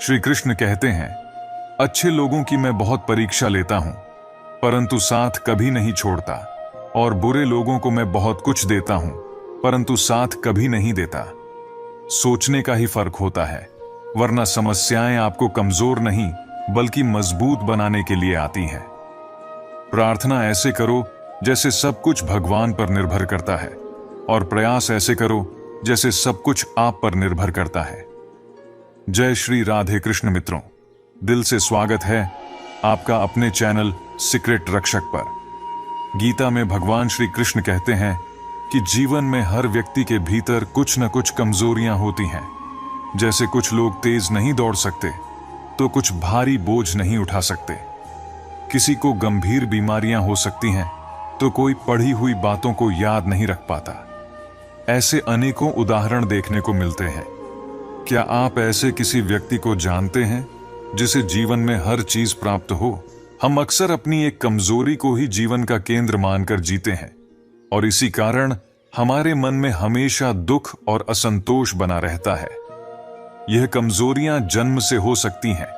श्री कृष्ण कहते हैं, अच्छे लोगों की मैं बहुत परीक्षा लेता हूं, परंतु साथ कभी नहीं छोड़ता, और बुरे लोगों को मैं बहुत कुछ देता हूं, परंतु साथ कभी नहीं देता। सोचने का ही फर्क होता है, वरना समस्याएं आपको कमजोर नहीं बल्कि मजबूत बनाने के लिए आती हैं। प्रार्थना ऐसे करो जैसे सब कुछ भगवान पर निर्भर करता है, और प्रयास ऐसे करो जैसे सब कुछ आप पर निर्भर करता है। जय श्री राधे कृष्ण मित्रों, दिल से स्वागत है आपका अपने चैनल सीक्रेट रक्षक पर। गीता में भगवान श्री कृष्ण कहते हैं कि जीवन में हर व्यक्ति के भीतर कुछ न कुछ कमजोरियां होती हैं। जैसे कुछ लोग तेज नहीं दौड़ सकते, तो कुछ भारी बोझ नहीं उठा सकते। किसी को गंभीर बीमारियां हो सकती हैं, तो कोई पढ़ी हुई बातों को याद नहीं रख पाता। ऐसे अनेकों उदाहरण देखने को मिलते हैं। क्या आप ऐसे किसी व्यक्ति को जानते हैं जिसे जीवन में हर चीज प्राप्त हो? हम अक्सर अपनी एक कमजोरी को ही जीवन का केंद्र मानकर जीते हैं, और इसी कारण हमारे मन में हमेशा दुख और असंतोष बना रहता है। यह कमजोरियां जन्म से हो सकती हैं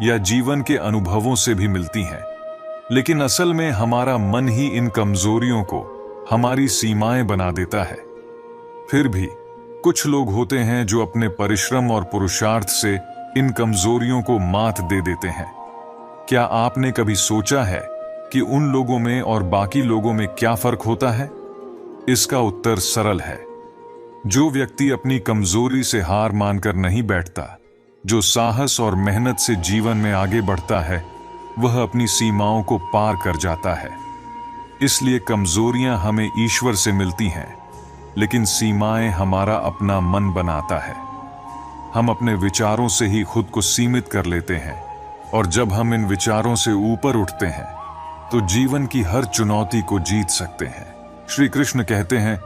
या जीवन के अनुभवों से भी मिलती हैं, लेकिन असल में हमारा मन ही इन कमजोरियों को हमारी सीमाएं बना देता है। फिर भी कुछ लोग होते हैं जो अपने परिश्रम और पुरुषार्थ से इन कमजोरियों को मात दे देते हैं। क्या आपने कभी सोचा है कि उन लोगों में और बाकी लोगों में क्या फर्क होता है? इसका उत्तर सरल है। जो व्यक्ति अपनी कमजोरी से हार मानकर नहीं बैठता, जो साहस और मेहनत से जीवन में आगे बढ़ता है, वह अपनी सीमाओं को पार कर जाता है। इसलिए कमजोरियां हमें ईश्वर से मिलती हैं, लेकिन सीमाएं हमारा अपना मन बनाता है। हम अपने विचारों से ही खुद को सीमित कर लेते हैं, और जब हम इन विचारों से ऊपर उठते हैं तो जीवन की हर चुनौती को जीत सकते हैं। श्री कृष्ण कहते हैं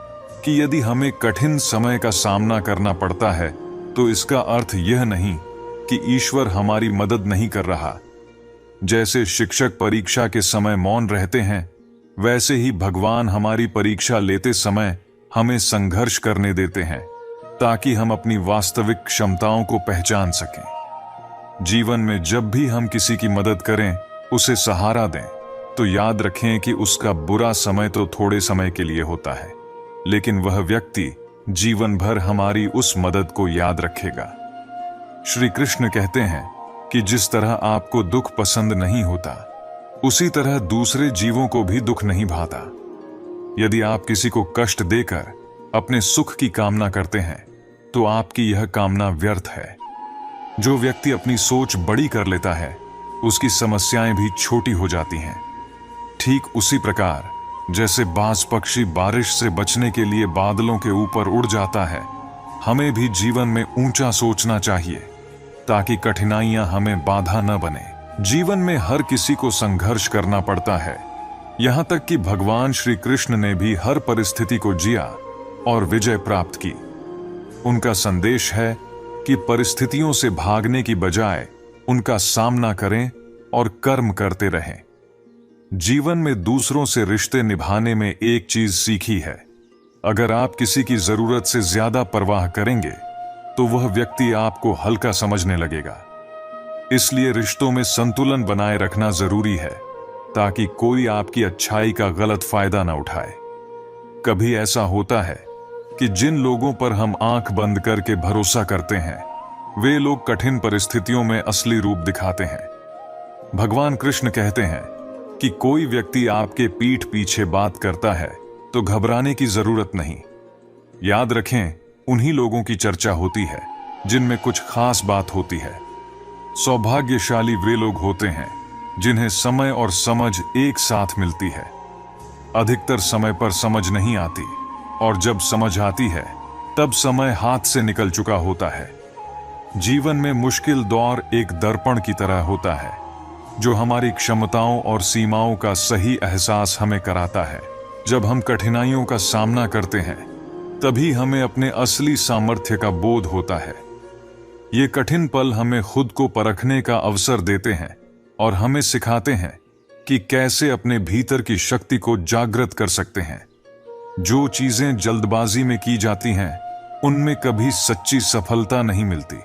कि यदि हमें कठिन समय का सामना करना पड़ता है, तो इसका अर्थ यह नहीं कि ईश्वर हमारी मदद नहीं कर रहा। जैसे शिक्षक परीक्षा के समय मौन रहते हैं, वैसे ही भगवान हमारी परीक्षा लेते समय हमें संघर्ष करने देते हैं, ताकि हम अपनी वास्तविक क्षमताओं को पहचान सकें। जीवन में जब भी हम किसी की मदद करें, उसे सहारा दें, तो याद रखें कि उसका बुरा समय तो थोड़े समय के लिए होता है, लेकिन वह व्यक्ति जीवन भर हमारी उस मदद को याद रखेगा। श्री कृष्ण कहते हैं कि जिस तरह आपको दुख पसंद नहीं होता, उसी तरह दूसरे जीवों को भी दुख नहीं भाता। यदि आप किसी को कष्ट देकर अपने सुख की कामना करते हैं, तो आपकी यह कामना व्यर्थ है। जो व्यक्ति अपनी सोच बड़ी कर लेता है, उसकी समस्याएं भी छोटी हो जाती हैं। ठीक उसी प्रकार जैसे बाज पक्षी बारिश से बचने के लिए बादलों के ऊपर उड़ जाता है, हमें भी जीवन में ऊंचा सोचना चाहिए, ताकि कठिनाइयां हमें बाधा न बने। जीवन में हर किसी को संघर्ष करना पड़ता है। यहां तक कि भगवान श्री कृष्ण ने भी हर परिस्थिति को जिया और विजय प्राप्त की। उनका संदेश है कि परिस्थितियों से भागने की बजाय उनका सामना करें और कर्म करते रहें। जीवन में दूसरों से रिश्ते निभाने में एक चीज सीखी है, अगर आप किसी की जरूरत से ज्यादा परवाह करेंगे, तो वह व्यक्ति आपको हल्का समझने लगेगा। इसलिए रिश्तों में संतुलन बनाए रखना जरूरी है, ताकि कोई आपकी अच्छाई का गलत फायदा न उठाए। कभी ऐसा होता है कि जिन लोगों पर हम आंख बंद करके भरोसा करते हैं, वे लोग कठिन परिस्थितियों में असली रूप दिखाते हैं। भगवान कृष्ण कहते हैं कि कोई व्यक्ति आपके पीठ पीछे बात करता है तो घबराने की जरूरत नहीं। याद रखें, उन्हीं लोगों की चर्चा होती है जिनमें कुछ खास बात होती है। सौभाग्यशाली वे लोग होते हैं जिन्हें समय और समझ एक साथ मिलती है। अधिकतर समय पर समझ नहीं आती, और जब समझ आती है तब समय हाथ से निकल चुका होता है। जीवन में मुश्किल दौर एक दर्पण की तरह होता है, जो हमारी क्षमताओं और सीमाओं का सही एहसास हमें कराता है। जब हम कठिनाइयों का सामना करते हैं, तभी हमें अपने असली सामर्थ्य का बोध होता है। ये कठिन पल हमें खुद को परखने का अवसर देते हैं और हमें सिखाते हैं कि कैसे अपने भीतर की शक्ति को जागृत कर सकते हैं। जो चीजें जल्दबाजी में की जाती हैं, उनमें कभी सच्ची सफलता नहीं मिलती।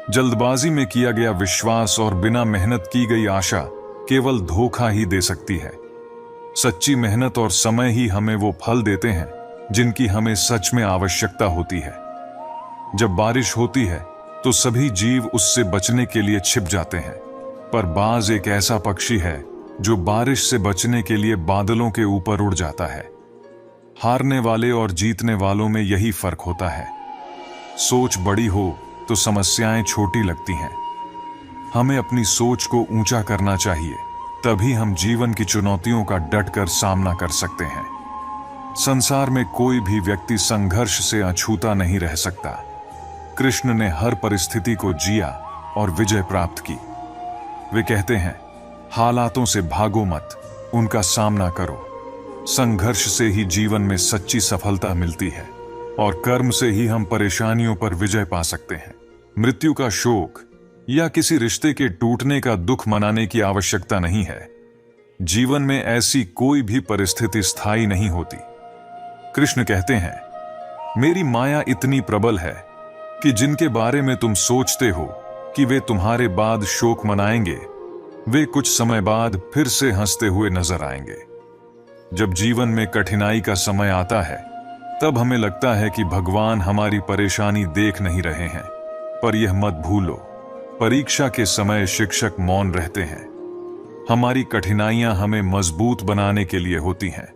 जल्दबाजी में किया गया विश्वास और बिना मेहनत की गई आशा केवल धोखा ही दे सकती है। सच्ची मेहनत और समय ही हमें वो फल देते हैं जिनकी हमें सच में आवश्यकता होती है। जब बारिश होती है तो सभी जीव उससे बचने के लिए छिप जाते हैं, पर बाज एक ऐसा पक्षी है जो बारिश से बचने के लिए बादलों के ऊपर उड़ जाता है। हारने वाले और जीतने वालों में यही फर्क होता है। सोच बड़ी हो तो समस्याएं छोटी लगती हैं। हमें अपनी सोच को ऊंचा करना चाहिए, तभी हम जीवन की चुनौतियों का डटकर सामना कर सकते हैं। संसार में कोई भी व्यक्ति संघर्ष से अछूता नहीं रह सकता। कृष्ण ने हर परिस्थिति को जिया और विजय प्राप्त की। वे कहते हैं, हालातों से भागो मत, उनका सामना करो। संघर्ष से ही जीवन में सच्ची सफलता मिलती है और कर्म से ही हम परेशानियों पर विजय पा सकते हैं। मृत्यु का शोक या किसी रिश्ते के टूटने का दुख मनाने की आवश्यकता नहीं है। जीवन में ऐसी कोई भी परिस्थिति स्थायी नहीं होती। कृष्ण कहते हैं, मेरी माया इतनी प्रबल है कि जिनके बारे में तुम सोचते हो कि वे तुम्हारे बाद शोक मनाएंगे, वे कुछ समय बाद फिर से हंसते हुए नजर आएंगे। जब जीवन में कठिनाई का समय आता है, तब हमें लगता है कि भगवान हमारी परेशानी देख नहीं रहे हैं, पर यह मत भूलो, परीक्षा के समय शिक्षक मौन रहते हैं। हमारी कठिनाइयां हमें मजबूत बनाने के लिए होती हैं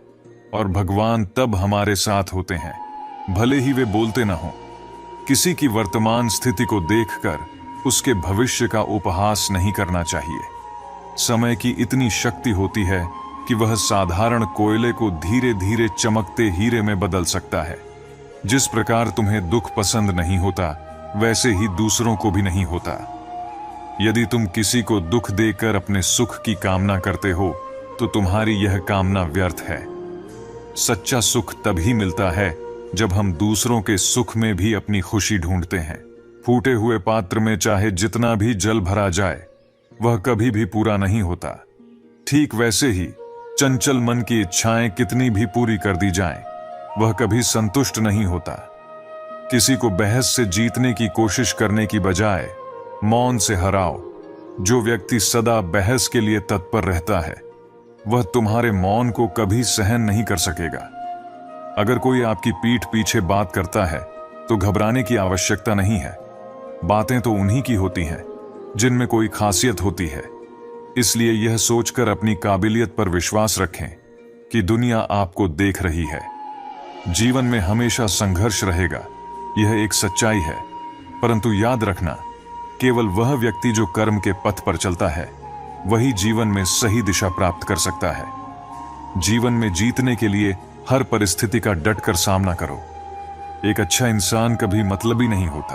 और भगवान तब हमारे साथ होते हैं, भले ही वे बोलते न हों। किसी की वर्तमान स्थिति को देखकर उसके भविष्य का उपहास नहीं करना चाहिए। समय की इतनी शक्ति होती है कि वह साधारण कोयले को धीरे धीरे चमकते हीरे में बदल सकता है। जिस प्रकार तुम्हें दुख पसंद नहीं होता, वैसे ही दूसरों को भी नहीं होता। यदि तुम किसी को दुख देकर अपने सुख की कामना करते हो, तो तुम्हारी यह कामना व्यर्थ है। सच्चा सुख तभी मिलता है जब हम दूसरों के सुख में भी अपनी खुशी ढूंढते हैं। फूटे हुए पात्र में चाहे जितना भी जल भरा जाए, वह कभी भी पूरा नहीं होता। ठीक वैसे ही चंचल मन की इच्छाएं कितनी भी पूरी कर दी जाएं, वह कभी संतुष्ट नहीं होता। किसी को बहस से जीतने की कोशिश करने की बजाय मौन से हराओ। जो व्यक्ति सदा बहस के लिए तत्पर रहता है, वह तुम्हारे मौन को कभी सहन नहीं कर सकेगा। अगर कोई आपकी पीठ पीछे बात करता है, तो घबराने की आवश्यकता नहीं है। बातें तो उन्हीं की होती हैं जिनमें कोई खासियत होती है। इसलिए यह सोचकर अपनी काबिलियत पर विश्वास रखें कि दुनिया आपको देख रही है। जीवन में हमेशा संघर्ष रहेगा, यह एक सच्चाई है, परंतु याद रखना, केवल वह व्यक्ति जो कर्म के पथ पर चलता है, वही जीवन में सही दिशा प्राप्त कर सकता है। जीवन में जीतने के लिए हर परिस्थिति का डटकर सामना करो। एक अच्छा इंसान कभी मतलबी नहीं होता,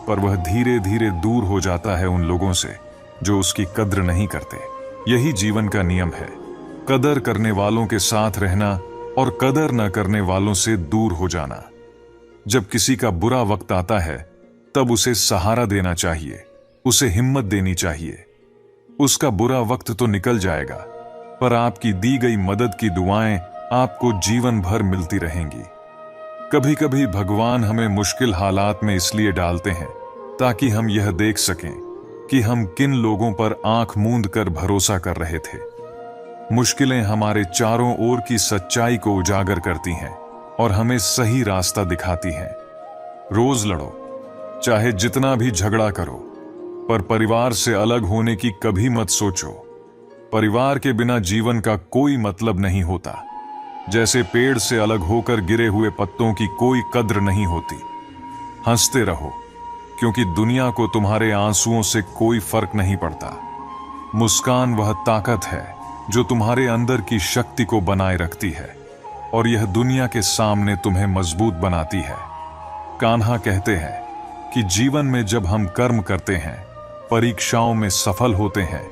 पर वह धीरे धीरे दूर हो जाता है उन लोगों से जो उसकी कद्र नहीं करते। यही जीवन का नियम है, कदर करने वालों के साथ रहना और कदर न करने वालों से दूर हो जाना। जब किसी का बुरा वक्त आता है, तब उसे सहारा देना चाहिए, उसे हिम्मत देनी चाहिए। उसका बुरा वक्त तो निकल जाएगा, पर आपकी दी गई मदद की दुआएं आपको जीवन भर मिलती रहेंगी। कभी कभी भगवान हमें मुश्किल हालात में इसलिए डालते हैं ताकि हम यह देख सकें कि हम किन लोगों पर आंख मूंद कर भरोसा कर रहे थे। मुश्किलें हमारे चारों ओर की सच्चाई को उजागर करती हैं और हमें सही रास्ता दिखाती हैं। रोज लड़ो, चाहे जितना भी झगड़ा करो, पर परिवार से अलग होने की कभी मत सोचो। परिवार के बिना जीवन का कोई मतलब नहीं होता। जैसे पेड़ से अलग होकर गिरे हुए पत्तों की कोई कद्र नहीं होती। हंसते रहो, क्योंकि दुनिया को तुम्हारे आंसुओं से कोई फर्क नहीं पड़ता। मुस्कान वह ताकत है जो तुम्हारे अंदर की शक्ति को बनाए रखती है और यह दुनिया के सामने तुम्हें मजबूत बनाती है। कान्हा कहते हैं कि जीवन में जब हम कर्म करते हैं, परीक्षाओं में सफल होते हैं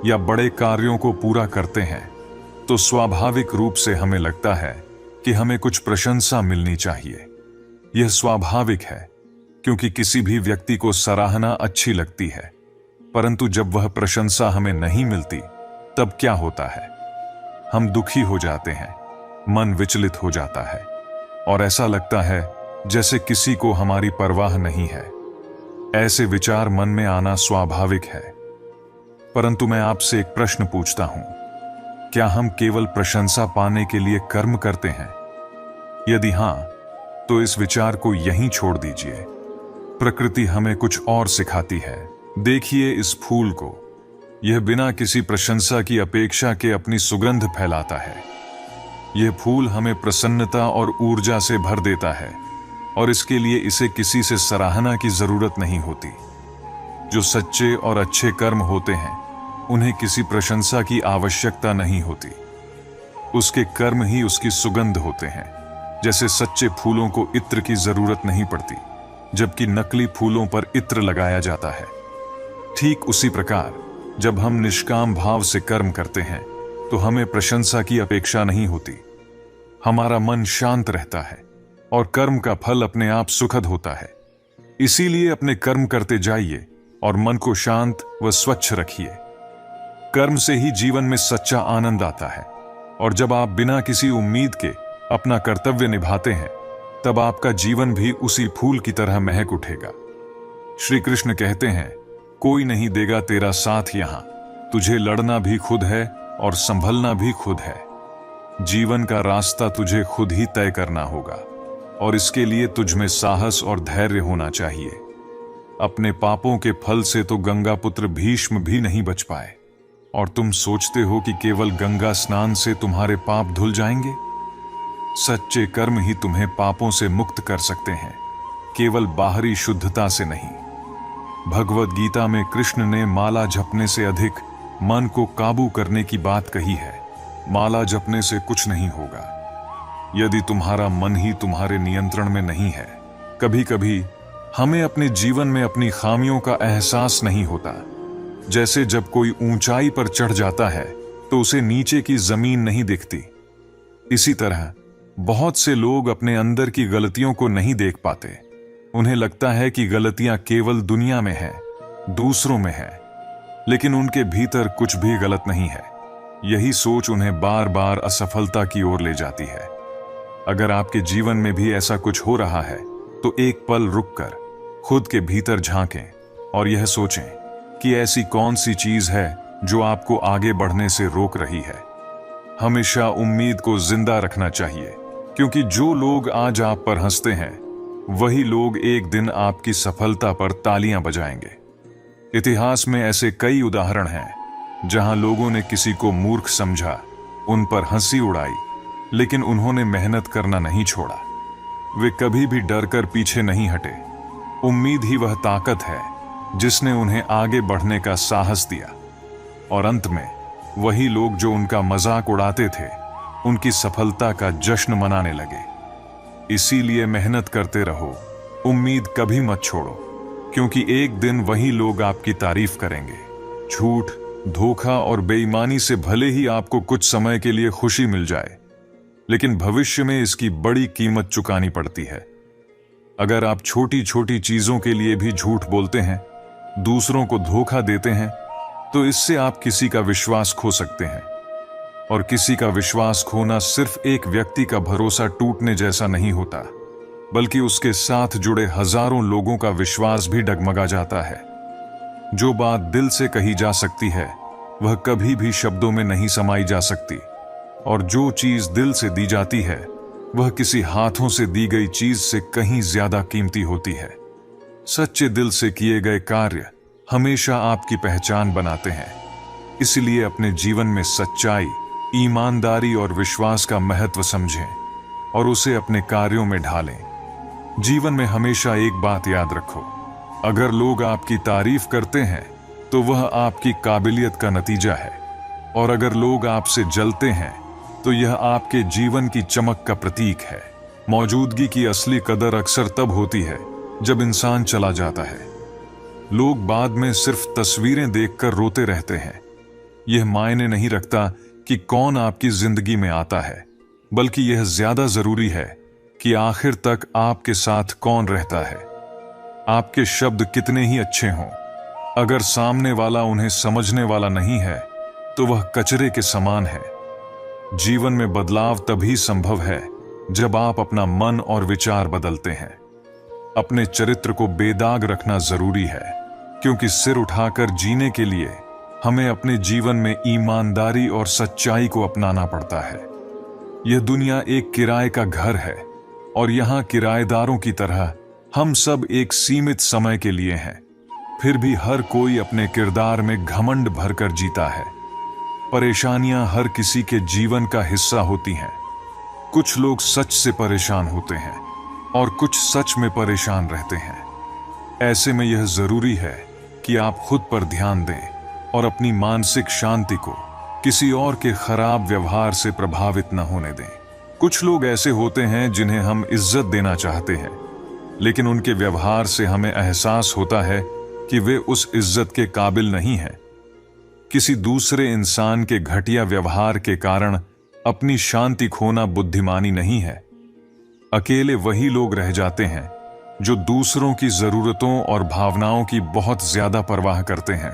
या बड़े कार्यों को पूरा करते हैं, तो स्वाभाविक रूप से हमें लगता है कि हमें कुछ प्रशंसा मिलनी चाहिए। यह स्वाभाविक है, क्योंकि किसी भी व्यक्ति को सराहना अच्छी लगती है, परंतु जब वह प्रशंसा हमें नहीं मिलती, तब क्या होता है? हम दुखी हो जाते हैं, मन विचलित हो जाता है और ऐसा लगता है जैसे किसी को हमारी परवाह नहीं है। ऐसे विचार मन में आना स्वाभाविक है। परंतु मैं आपसे एक प्रश्न पूछता हूं, क्या हम केवल प्रशंसा पाने के लिए कर्म करते हैं? यदि हां, तो इस विचार को यहीं छोड़ दीजिए। प्रकृति हमें कुछ और सिखाती है। देखिए इस फूल को, यह बिना किसी प्रशंसा की अपेक्षा के अपनी सुगंध फैलाता है। यह फूल हमें प्रसन्नता और ऊर्जा से भर देता है, और इसके लिए इसे किसी से सराहना की जरूरत नहीं होती। जो सच्चे और अच्छे कर्म होते हैं, उन्हें किसी प्रशंसा की आवश्यकता नहीं होती। उसके कर्म ही उसकी सुगंध होते हैं। जैसे सच्चे फूलों को इत्र की जरूरत नहीं पड़ती, जबकि नकली फूलों पर इत्र लगाया जाता है। ठीक उसी प्रकार जब हम निष्काम भाव से कर्म करते हैं, तो हमें प्रशंसा की अपेक्षा नहीं होती। हमारा मन शांत रहता है और कर्म का फल अपने आप सुखद होता है। इसीलिए अपने कर्म करते जाइए और मन को शांत व स्वच्छ रखिए। कर्म से ही जीवन में सच्चा आनंद आता है, और जब आप बिना किसी उम्मीद के अपना कर्तव्य निभाते हैं, तब आपका जीवन भी उसी फूल की तरह महक उठेगा। श्री कृष्ण कहते हैं, कोई नहीं देगा तेरा साथ यहां, तुझे लड़ना भी खुद है और संभलना भी खुद है। जीवन का रास्ता तुझे खुद ही तय करना होगा, और इसके लिए तुझ में साहस और धैर्य होना चाहिए। अपने पापों के फल से तो गंगा पुत्र भीष्म भी नहीं बच पाए, और तुम सोचते हो कि केवल गंगा स्नान से तुम्हारे पाप धुल जाएंगे? सच्चे कर्म ही तुम्हें पापों से मुक्त कर सकते हैं, केवल बाहरी शुद्धता से नहीं। भगवद गीता में कृष्ण ने माला जपने से अधिक मन को काबू करने की बात कही है। माला जपने से कुछ नहीं होगा यदि तुम्हारा मन ही तुम्हारे नियंत्रण में नहीं है। कभी कभी हमें अपने जीवन में अपनी खामियों का एहसास नहीं होता। जैसे जब कोई ऊंचाई पर चढ़ जाता है तो उसे नीचे की जमीन नहीं दिखती। इसी तरह बहुत से लोग अपने अंदर की गलतियों को नहीं देख पाते। उन्हें लगता है कि गलतियां केवल दुनिया में है, दूसरों में है, लेकिन उनके भीतर कुछ भी गलत नहीं है। यही सोच उन्हें बार बार असफलता की ओर ले जाती है। अगर आपके जीवन में भी ऐसा कुछ हो रहा है, तो एक पल रुककर खुद के भीतर झांकें और यह सोचें कि ऐसी कौन सी चीज है जो आपको आगे बढ़ने से रोक रही है। हमेशा उम्मीद को जिंदा रखना चाहिए, क्योंकि जो लोग आज आप पर हंसते हैं, वही लोग एक दिन आपकी सफलता पर तालियां बजाएंगे। इतिहास में ऐसे कई उदाहरण हैं जहां लोगों ने किसी को मूर्ख समझा, उन पर हंसी उड़ाई, लेकिन उन्होंने मेहनत करना नहीं छोड़ा। वे कभी भी डर कर पीछे नहीं हटे। उम्मीद ही वह ताकत है जिसने उन्हें आगे बढ़ने का साहस दिया, और अंत में वही लोग जो उनका मजाक उड़ाते थे, उनकी सफलता का जश्न मनाने लगे। इसीलिए मेहनत करते रहो, उम्मीद कभी मत छोड़ो, क्योंकि एक दिन वही लोग आपकी तारीफ करेंगे। झूठ, धोखा और बेईमानी से भले ही आपको कुछ समय के लिए खुशी मिल जाए, लेकिन भविष्य में इसकी बड़ी कीमत चुकानी पड़ती है। अगर आप छोटी छोटी चीजों के लिए भी झूठ बोलते हैं, दूसरों को धोखा देते हैं, तो इससे आप किसी का विश्वास खो सकते हैं। और किसी का विश्वास खोना सिर्फ एक व्यक्ति का भरोसा टूटने जैसा नहीं होता, बल्कि उसके साथ जुड़े हजारों लोगों का विश्वास भी डगमगा जाता है। जो बात दिल से कही जा सकती है, वह कभी भी शब्दों में नहीं समाई जा सकती, और जो चीज दिल से दी जाती है, वह किसी हाथों से दी गई चीज से कहीं ज्यादा कीमती होती है। सच्चे दिल से किए गए कार्य हमेशा आपकी पहचान बनाते हैं। इसलिए अपने जीवन में सच्चाई, ईमानदारी और विश्वास का महत्व समझें और उसे अपने कार्यों में ढालें। जीवन में हमेशा एक बात याद रखो, अगर लोग आपकी तारीफ करते हैं तो वह आपकी काबिलियत का नतीजा है, और अगर लोग आपसे जलते हैं तो यह आपके जीवन की चमक का प्रतीक है। मौजूदगी की असली कदर अक्सर तब होती है जब इंसान चला जाता है। लोग बाद में सिर्फ तस्वीरें देखकर रोते रहते हैं। यह मायने नहीं रखता कि कौन आपकी जिंदगी में आता है, बल्कि यह ज्यादा जरूरी है कि आखिर तक आपके साथ कौन रहता है। आपके शब्द कितने ही अच्छे हों, अगर सामने वाला उन्हें समझने वाला नहीं है, तो वह कचरे के समान है। जीवन में बदलाव तभी संभव है जब आप अपना मन और विचार बदलते हैं। अपने चरित्र को बेदाग रखना जरूरी है, क्योंकि सिर उठाकर जीने के लिए हमें अपने जीवन में ईमानदारी और सच्चाई को अपनाना पड़ता है। यह दुनिया एक किराए का घर है और यहाँ किराएदारों की तरह हम सब एक सीमित समय के लिए हैं। फिर भी हर कोई अपने किरदार में घमंड भरकर जीता है। परेशानियां हर किसी के जीवन का हिस्सा होती हैं। कुछ लोग सच से परेशान होते हैं और कुछ सच में परेशान रहते हैं। ऐसे में यह जरूरी है कि आप खुद पर ध्यान दें और अपनी मानसिक शांति को किसी और के खराब व्यवहार से प्रभावित न होने दें। कुछ लोग ऐसे होते हैं जिन्हें हम इज्जत देना चाहते हैं, लेकिन उनके व्यवहार से हमें एहसास होता है कि वे उस इज्जत के काबिल नहीं हैं। किसी दूसरे इंसान के घटिया व्यवहार के कारण अपनी शांति खोना बुद्धिमानी नहीं है। अकेले वही लोग रह जाते हैं जो दूसरों की जरूरतों और भावनाओं की बहुत ज्यादा परवाह करते हैं,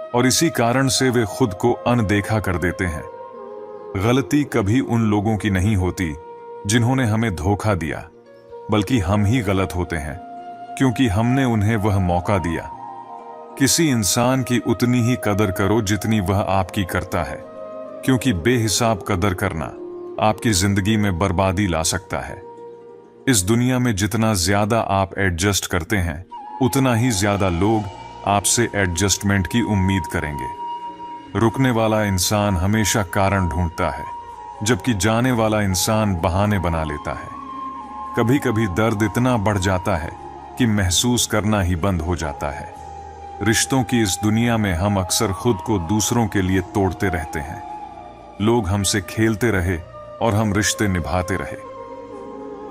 और इसी कारण से वे खुद को अनदेखा कर देते हैं। गलती कभी उन लोगों की नहीं होती जिन्होंने हमें धोखा दिया, बल्कि हम ही गलत होते हैं क्योंकि हमने उन्हें वह मौका दिया। किसी इंसान की उतनी ही कदर करो जितनी वह आपकी करता है, क्योंकि बेहिसाब कदर करना आपकी जिंदगी में बर्बादी ला सकता है। इस दुनिया में जितना ज्यादा आप एडजस्ट करते हैं, उतना ही ज्यादा लोग आपसे एडजस्टमेंट की उम्मीद करेंगे। रुकने वाला इंसान हमेशा कारण ढूंढता है, जबकि जाने वाला इंसान बहाने बना लेता है। कभी कभी दर्द इतना बढ़ जाता है कि महसूस करना ही बंद हो जाता है। रिश्तों की इस दुनिया में हम अक्सर खुद को दूसरों के लिए तोड़ते रहते हैं। लोग हमसे खेलते रहे और हम रिश्ते निभाते रहे।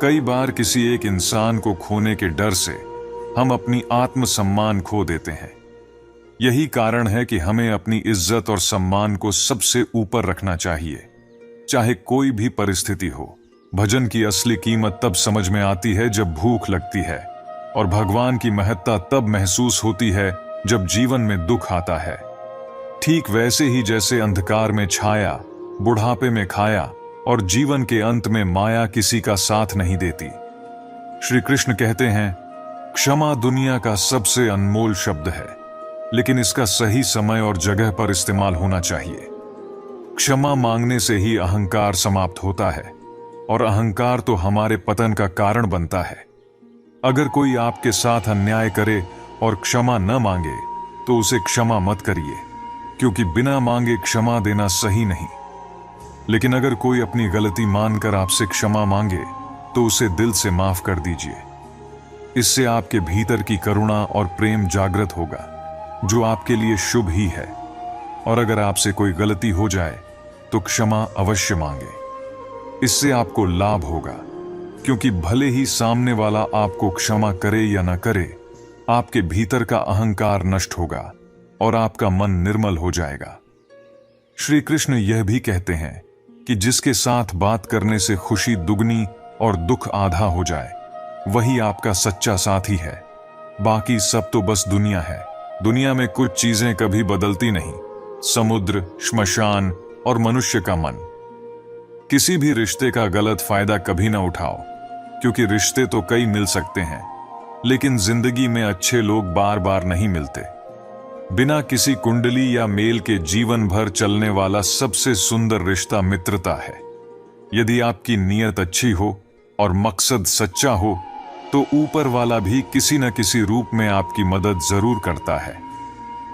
कई बार किसी एक इंसान को खोने के डर से हम अपनी आत्मसम्मान खो देते हैं। यही कारण है कि हमें अपनी इज्जत और सम्मान को सबसे ऊपर रखना चाहिए, चाहे कोई भी परिस्थिति हो। भजन की असली कीमत तब समझ में आती है जब भूख लगती है, और भगवान की महत्ता तब महसूस होती है जब जीवन में दुख आता है। ठीक वैसे ही जैसे अंधकार में छाया, बुढ़ापे में खाया और जीवन के अंत में माया किसी का साथ नहीं देती। श्री कृष्ण कहते हैं, क्षमा दुनिया का सबसे अनमोल शब्द है, लेकिन इसका सही समय और जगह पर इस्तेमाल होना चाहिए। क्षमा मांगने से ही अहंकार समाप्त होता है, और अहंकार तो हमारे पतन का कारण बनता है। अगर कोई आपके साथ अन्याय करे और क्षमा न मांगे तो उसे क्षमा मत करिए, क्योंकि बिना मांगे क्षमा देना सही नहीं। लेकिन अगर कोई अपनी गलती मानकर आपसे क्षमा मांगे तो उसे दिल से माफ कर दीजिए। इससे आपके भीतर की करुणा और प्रेम जागृत होगा, जो आपके लिए शुभ ही है। और अगर आपसे कोई गलती हो जाए तो क्षमा अवश्य मांगे। इससे आपको लाभ होगा, क्योंकि भले ही सामने वाला आपको क्षमा करे या न करे, आपके भीतर का अहंकार नष्ट होगा और आपका मन निर्मल हो जाएगा। श्री कृष्ण यह भी कहते हैं कि जिसके साथ बात करने से खुशी दुगनी और दुख आधा हो जाए, वही आपका सच्चा साथी है। बाकी सब तो बस दुनिया है। दुनिया में कुछ चीजें कभी बदलती नहीं, समुद्र, श्मशान और मनुष्य का मन। किसी भी रिश्ते का गलत फायदा कभी ना उठाओ, क्योंकि रिश्ते तो कई मिल सकते हैं, लेकिन जिंदगी में अच्छे लोग बार बार नहीं मिलते। बिना किसी कुंडली या मेल के जीवन भर चलने वाला सबसे सुंदर रिश्ता मित्रता है। यदि आपकी नीयत अच्छी हो और मकसद सच्चा हो, तो ऊपर वाला भी किसी न किसी रूप में आपकी मदद जरूर करता है।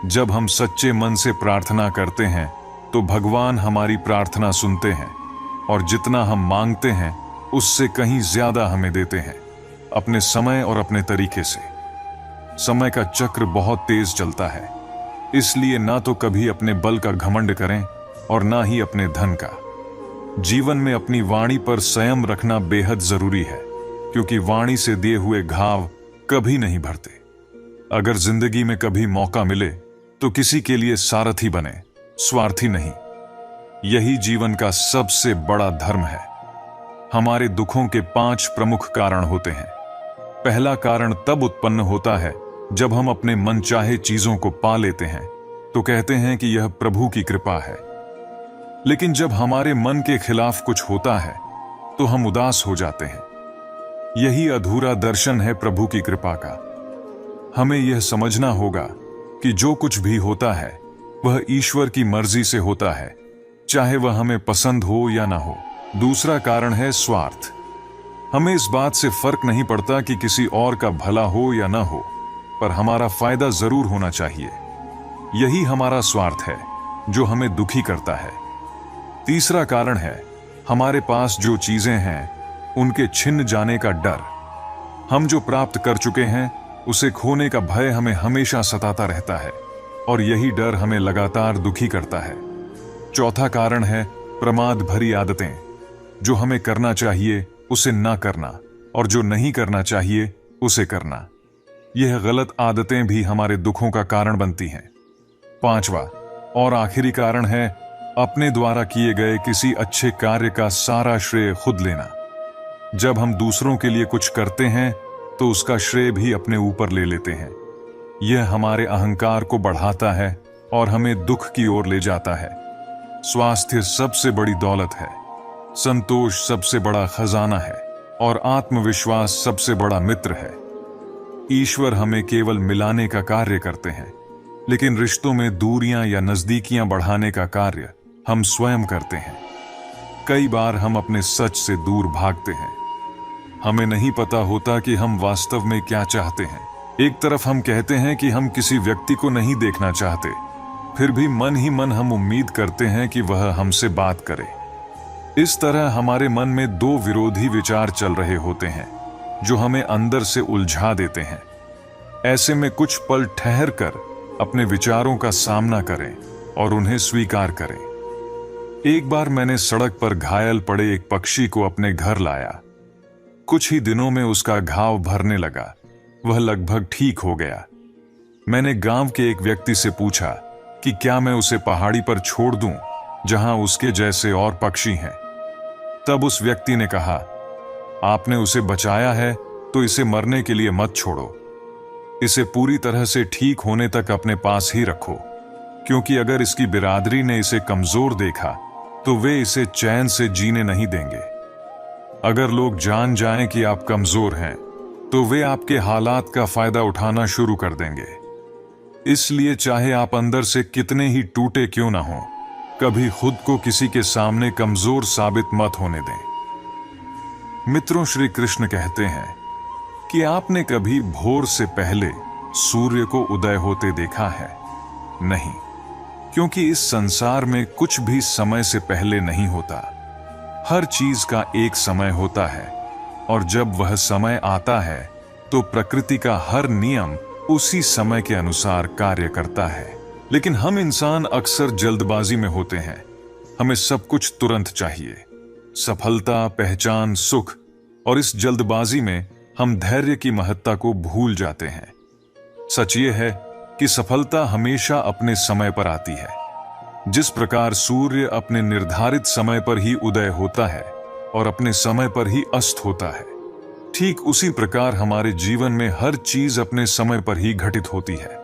जब हम सच्चे मन से प्रार्थना करते हैं तो भगवान हमारी प्रार्थना सुनते हैं, और जितना हम मांगते हैं उससे कहीं ज्यादा हमें देते हैं, अपने समय और अपने तरीके से। समय का चक्र बहुत तेज चलता है, इसलिए ना तो कभी अपने बल का घमंड करें और ना ही अपने धन का। जीवन में अपनी वाणी पर संयम रखना बेहद जरूरी है, क्योंकि वाणी से दिए हुए घाव कभी नहीं भरते। अगर जिंदगी में कभी मौका मिले तो किसी के लिए सारथी बने, स्वार्थी नहीं। यही जीवन का सबसे बड़ा धर्म है। हमारे दुखों के 5 प्रमुख कारण होते हैं। पहला कारण तब उत्पन्न होता है जब हम अपने मनचाहे चीजों को पा लेते हैं, तो कहते हैं कि यह प्रभु की कृपा है। लेकिन जब हमारे मन के खिलाफ कुछ होता है तो हम उदास हो जाते हैं। यही अधूरा दर्शन है प्रभु की कृपा का। हमें यह समझना होगा कि जो कुछ भी होता है वह ईश्वर की मर्जी से होता है, चाहे वह हमें पसंद हो या ना हो। दूसरा कारण है स्वार्थ। हमें इस बात से फर्क नहीं पड़ता कि किसी और का भला हो या ना हो, पर हमारा फायदा जरूर होना चाहिए। यही हमारा स्वार्थ है जो हमें दुखी करता है। तीसरा कारण है हमारे पास जो चीजें हैं उनके छिन जाने का डर। हम जो प्राप्त कर चुके हैं उसे खोने का भय हमें हमेशा सताता रहता है और यही डर हमें लगातार दुखी करता है। चौथा कारण है प्रमाद भरी आदतें। जो हमें करना चाहिए उसे ना करना और जो नहीं करना चाहिए उसे करना। यह गलत आदतें भी हमारे दुखों का कारण बनती हैं। पांचवा और आखिरी कारण है अपने द्वारा किए गए किसी अच्छे कार्य का सारा श्रेय खुद लेना। जब हम दूसरों के लिए कुछ करते हैं तो उसका श्रेय भी अपने ऊपर ले लेते हैं। यह हमारे अहंकार को बढ़ाता है और हमें दुख की ओर ले जाता है। स्वास्थ्य सबसे बड़ी दौलत है, संतोष सबसे बड़ा खजाना है और आत्मविश्वास सबसे बड़ा मित्र है। ईश्वर हमें केवल मिलाने का कार्य करते हैं, लेकिन रिश्तों में दूरियां या नजदीकियां बढ़ाने का कार्य हम स्वयं करते हैं। कई बार हम अपने सच से दूर भागते हैं। हमें नहीं पता होता कि हम वास्तव में क्या चाहते हैं। एक तरफ हम कहते हैं कि हम किसी व्यक्ति को नहीं देखना चाहते, फिर भी मन ही मन हम उम्मीद करते हैं कि वह हमसे बात करे। इस तरह हमारे मन में दो विरोधी विचार चल रहे होते हैं जो हमें अंदर से उलझा देते हैं। ऐसे में कुछ पल ठहर कर अपने विचारों का सामना करें और उन्हें स्वीकार करें। एक बार मैंने सड़क पर घायल पड़े एक पक्षी को अपने घर लाया। कुछ ही दिनों में उसका घाव भरने लगा, वह लगभग ठीक हो गया। मैंने गांव के एक व्यक्ति से पूछा कि क्या मैं उसे पहाड़ी पर छोड़ दूं जहां उसके जैसे और पक्षी हैं। तब उस व्यक्ति ने कहा, आपने उसे बचाया है तो इसे मरने के लिए मत छोड़ो। इसे पूरी तरह से ठीक होने तक अपने पास ही रखो, क्योंकि अगर इसकी बिरादरी ने इसे कमजोर देखा तो वे इसे चैन से जीने नहीं देंगे। अगर लोग जान जाएं कि आप कमजोर हैं तो वे आपके हालात का फायदा उठाना शुरू कर देंगे। इसलिए चाहे आप अंदर से कितने ही टूटे क्यों ना हो, कभी खुद को किसी के सामने कमजोर साबित मत होने दें। मित्रों, श्री कृष्ण कहते हैं कि आपने कभी भोर से पहले सूर्य को उदय होते देखा है? नहीं, क्योंकि इस संसार में कुछ भी समय से पहले नहीं होता। हर चीज का एक समय होता है और जब वह समय आता है तो प्रकृति का हर नियम उसी समय के अनुसार कार्य करता है। लेकिन हम इंसान अक्सर जल्दबाजी में होते हैं। हमें सब कुछ तुरंत चाहिए, सफलता, पहचान, सुख, और इस जल्दबाजी में हम धैर्य की महत्ता को भूल जाते हैं। सच ये है कि सफलता हमेशा अपने समय पर आती है। जिस प्रकार सूर्य अपने निर्धारित समय पर ही उदय होता है और अपने समय पर ही अस्त होता है, ठीक उसी प्रकार हमारे जीवन में हर चीज अपने समय पर ही घटित होती है।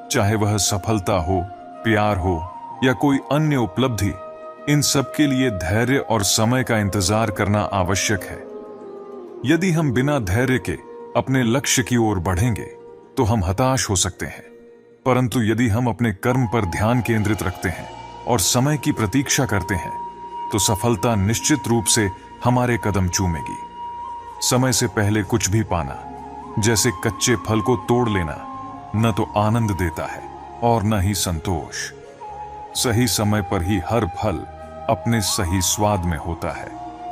चाहे वह सफलता हो, प्यार हो या कोई अन्य उपलब्धि, इन सब के लिए धैर्य और समय का इंतजार करना आवश्यक है। यदि हम बिना धैर्य के अपने लक्ष्य की ओर बढ़ेंगे तो हम हताश हो सकते हैं, परंतु यदि हम अपने कर्म पर ध्यान केंद्रित रखते हैं और समय की प्रतीक्षा करते हैं तो सफलता निश्चित रूप से हमारे कदम चूमेगी। समय से पहले कुछ भी पाना जैसे कच्चे फल को तोड़ लेना न तो आनंद देता है और न ही संतोष। सही समय पर ही हर फल अपने सही स्वाद में होता है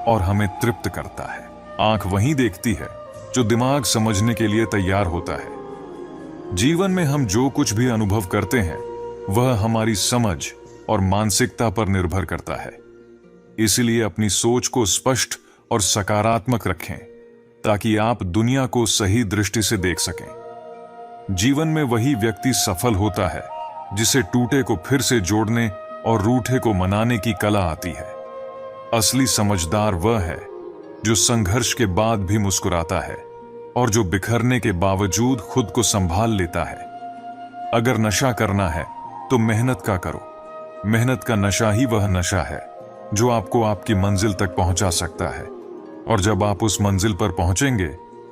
और हमें तृप्त करता है। आंख वही देखती है जो दिमाग समझने के लिए तैयार होता है। जीवन में हम जो कुछ भी अनुभव करते हैं वह हमारी समझ और मानसिकता पर निर्भर करता है। इसलिए अपनी सोच को स्पष्ट और सकारात्मक रखें ताकि आप दुनिया को सही दृष्टि से देख सकें। जीवन में वही व्यक्ति सफल होता है जिसे टूटे को फिर से जोड़ने और रूठे को मनाने की कला आती है। असली समझदार वह है जो संघर्ष के बाद भी मुस्कुराता है और जो बिखरने के बावजूद खुद को संभाल लेता है। अगर नशा करना है तो मेहनत का करो। मेहनत का नशा ही वह नशा है जो आपको आपकी मंजिल तक पहुंचा सकता है। और जब आप उस मंजिल पर पहुंचेंगे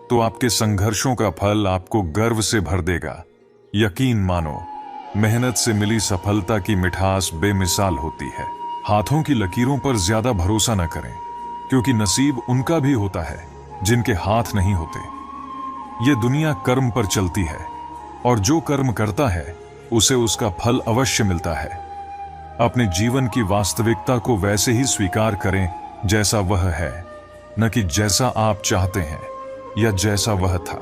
तो आपके संघर्षों का फल आपको गर्व से भर देगा। यकीन मानो, मेहनत से मिली सफलता की मिठास बेमिसाल होती है। हाथों की लकीरों पर ज्यादा भरोसा न करें, क्योंकि नसीब उनका भी होता है जिनके हाथ नहीं होते। ये दुनिया कर्म पर चलती है, और जो कर्म करता है उसे उसका फल अवश्य मिलता है। अपने जीवन की वास्तविकता को वैसे ही स्वीकार करें जैसा वह है, न कि जैसा आप चाहते हैं या जैसा वह था।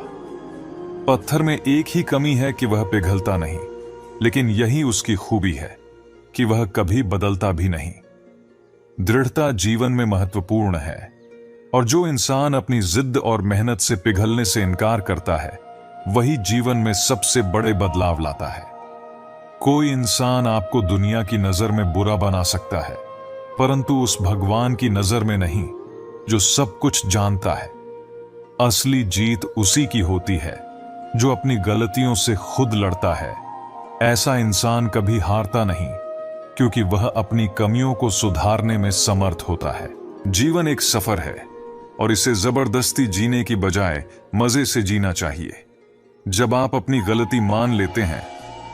पत्थर में एक ही कमी है कि वह पिघलता नहीं, लेकिन यही उसकी खूबी है कि वह कभी बदलता भी नहीं। दृढ़ता जीवन में महत्वपूर्ण है, और जो इंसान अपनी जिद और मेहनत से पिघलने से इनकार करता है, वही जीवन में सबसे बड़े बदलाव लाता है। कोई इंसान आपको दुनिया की नजर में बुरा बना सकता है, परंतु उस भगवान की नजर में नहीं जो सब कुछ जानता है। असली जीत उसी की होती है जो अपनी गलतियों से खुद लड़ता है। ऐसा इंसान कभी हारता नहीं, क्योंकि वह अपनी कमियों को सुधारने में समर्थ होता है। जीवन एक सफर है, और इसे जबरदस्ती जीने की बजाय मजे से जीना चाहिए। जब आप अपनी गलती मान लेते हैं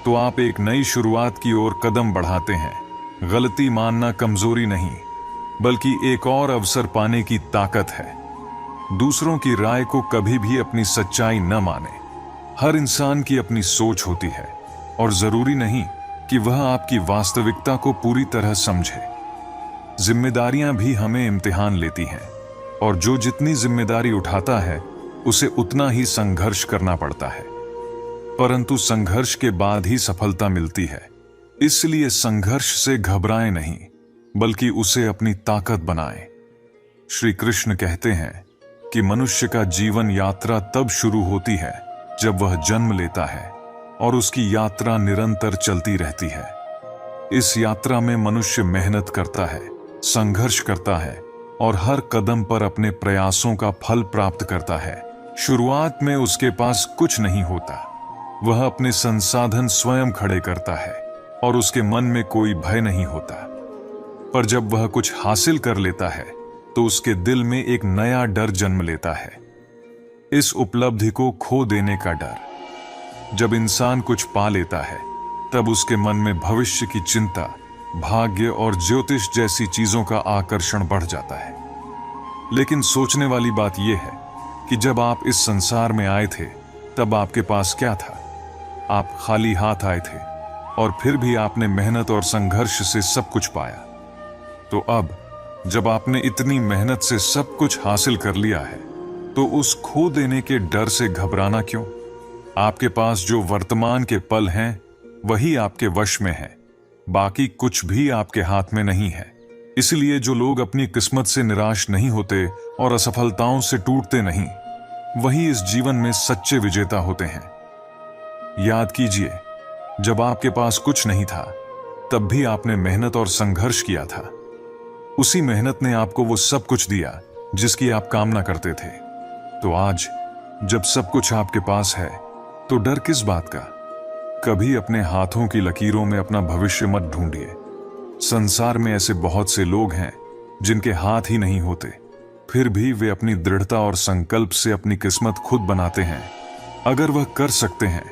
तो आप एक नई शुरुआत की ओर कदम बढ़ाते हैं। गलती मानना कमजोरी नहीं, बल्कि एक और अवसर पाने की ताकत है। दूसरों की राय को कभी भी अपनी सच्चाई न माने। हर इंसान की अपनी सोच होती है, और जरूरी नहीं कि वह आपकी वास्तविकता को पूरी तरह समझे। जिम्मेदारियां भी हमें इम्तिहान लेती हैं, और जो जितनी जिम्मेदारी उठाता है उसे उतना ही संघर्ष करना पड़ता है। परंतु संघर्ष के बाद ही सफलता मिलती है। इसलिए संघर्ष से घबराएं नहीं, बल्कि उसे अपनी ताकत बनाएं। श्री कृष्ण कहते हैं कि मनुष्य का जीवन यात्रा तब शुरू होती है जब वह जन्म लेता है, और उसकी यात्रा निरंतर चलती रहती है। इस यात्रा में मनुष्य मेहनत करता है, संघर्ष करता है, और हर कदम पर अपने प्रयासों का फल प्राप्त करता है। शुरुआत में उसके पास कुछ नहीं होता। वह अपने संसाधन स्वयं खड़े करता है, और उसके मन में कोई भय नहीं होता। पर जब वह कुछ हासिल कर लेता है तो उसके दिल में एक नया डर जन्म लेता है, इस उपलब्धि को खो देने का डर। जब इंसान कुछ पा लेता है तब उसके मन में भविष्य की चिंता, भाग्य और ज्योतिष जैसी चीजों का आकर्षण बढ़ जाता है। लेकिन सोचने वाली बात यह है कि जब आप इस संसार में आए थे तब आपके पास क्या था? आप खाली हाथ आए थे, और फिर भी आपने मेहनत और संघर्ष से सब कुछ पाया। तो अब जब आपने इतनी मेहनत से सब कुछ हासिल कर लिया है, तो उस खो देने के डर से घबराना क्यों? आपके पास जो वर्तमान के पल हैं वही आपके वश में है, बाकी कुछ भी आपके हाथ में नहीं है। इसलिए जो लोग अपनी किस्मत से निराश नहीं होते और असफलताओं से टूटते नहीं, वही इस जीवन में सच्चे विजेता होते हैं। याद कीजिए, जब आपके पास कुछ नहीं था तब भी आपने मेहनत और संघर्ष किया था। उसी मेहनत ने आपको वो सब कुछ दिया जिसकी आप कामना करते थे। तो आज जब सब कुछ आपके पास है तो डर किस बात का? कभी अपने हाथों की लकीरों में अपना भविष्य मत ढूंढिए। संसार में ऐसे बहुत से लोग हैं जिनके हाथ ही नहीं होते, फिर भी वे अपनी दृढ़ता और संकल्प से अपनी किस्मत खुद बनाते हैं। अगर वह कर सकते हैं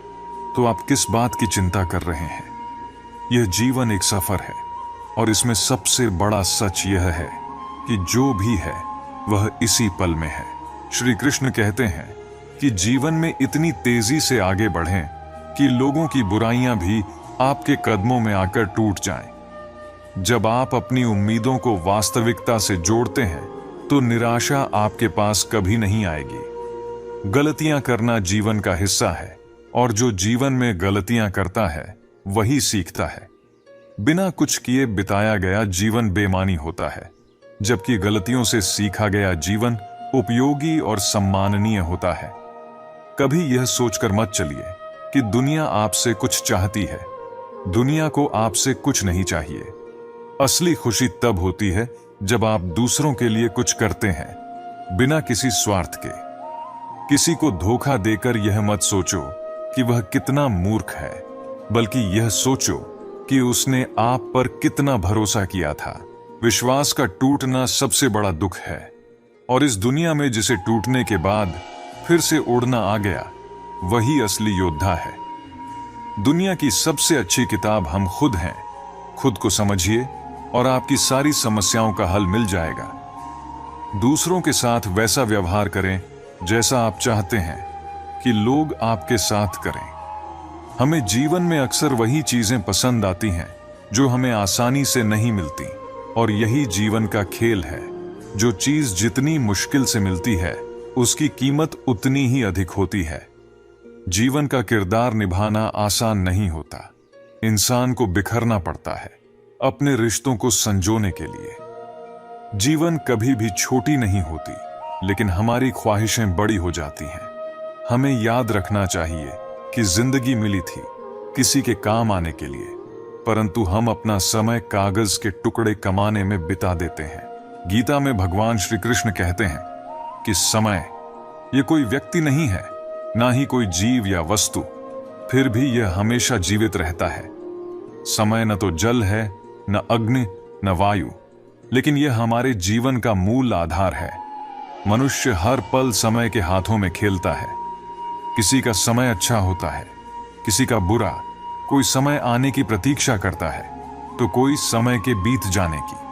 तो आप किस बात की चिंता कर रहे हैं? यह जीवन एक सफर है, और इसमें सबसे बड़ा सच यह है कि जो भी है वह इसी पल में है। श्री कृष्ण कहते हैं कि जीवन में इतनी तेजी से आगे बढ़ें कि लोगों की बुराइयां भी आपके कदमों में आकर टूट जाएं। जब आप अपनी उम्मीदों को वास्तविकता से जोड़ते हैं तो निराशा आपके पास कभी नहीं आएगी। गलतियां करना जीवन का हिस्सा है, और जो जीवन में गलतियां करता है वही सीखता है। बिना कुछ किए बिताया गया जीवन बेमानी होता है, जबकि गलतियों से सीखा गया जीवन उपयोगी और सम्माननीय होता है। कभी यह सोचकर मत चलिए कि दुनिया आपसे कुछ चाहती है। दुनिया को आपसे कुछ नहीं चाहिए। असली खुशी तब होती है जब आप दूसरों के लिए कुछ करते हैं, बिना किसी स्वार्थ के। किसी को धोखा देकर यह मत सोचो कि वह कितना मूर्ख है, बल्कि यह सोचो कि उसने आप पर कितना भरोसा किया था। विश्वास का टूटना सबसे बड़ा दुख है। और इस दुनिया में जिसे टूटने के बाद फिर से उड़ना आ गया, वही असली योद्धा है। दुनिया की सबसे अच्छी किताब हम खुद हैं। खुद को समझिए और आपकी सारी समस्याओं का हल मिल जाएगा। दूसरों के साथ वैसा व्यवहार करें जैसा आप चाहते हैं कि लोग आपके साथ करें। हमें जीवन में अक्सर वही चीजें पसंद आती हैं जो हमें आसानी से नहीं मिलती, और यही जीवन का खेल है। जो चीज जितनी मुश्किल से मिलती है, उसकी कीमत उतनी ही अधिक होती है। जीवन का किरदार निभाना आसान नहीं होता। इंसान को बिखरना पड़ता है अपने रिश्तों को संजोने के लिए। जीवन कभी भी छोटी नहीं होती, लेकिन हमारी ख्वाहिशें बड़ी हो जाती हैं। हमें याद रखना चाहिए कि जिंदगी मिली थी किसी के काम आने के लिए, परंतु हम अपना समय कागज के टुकड़े कमाने में बिता देते हैं। गीता में भगवान श्री कृष्ण कहते हैं कि समय ये कोई व्यक्ति नहीं है, ना ही कोई जीव या वस्तु, फिर भी यह हमेशा जीवित रहता है। समय न तो जल है, न अग्नि, न वायु, लेकिन यह हमारे जीवन का मूल आधार है। मनुष्य हर पल समय के हाथों में खेलता है। किसी का समय अच्छा होता है, किसी का बुरा। कोई समय आने की प्रतीक्षा करता है, तो कोई समय के बीत जाने की।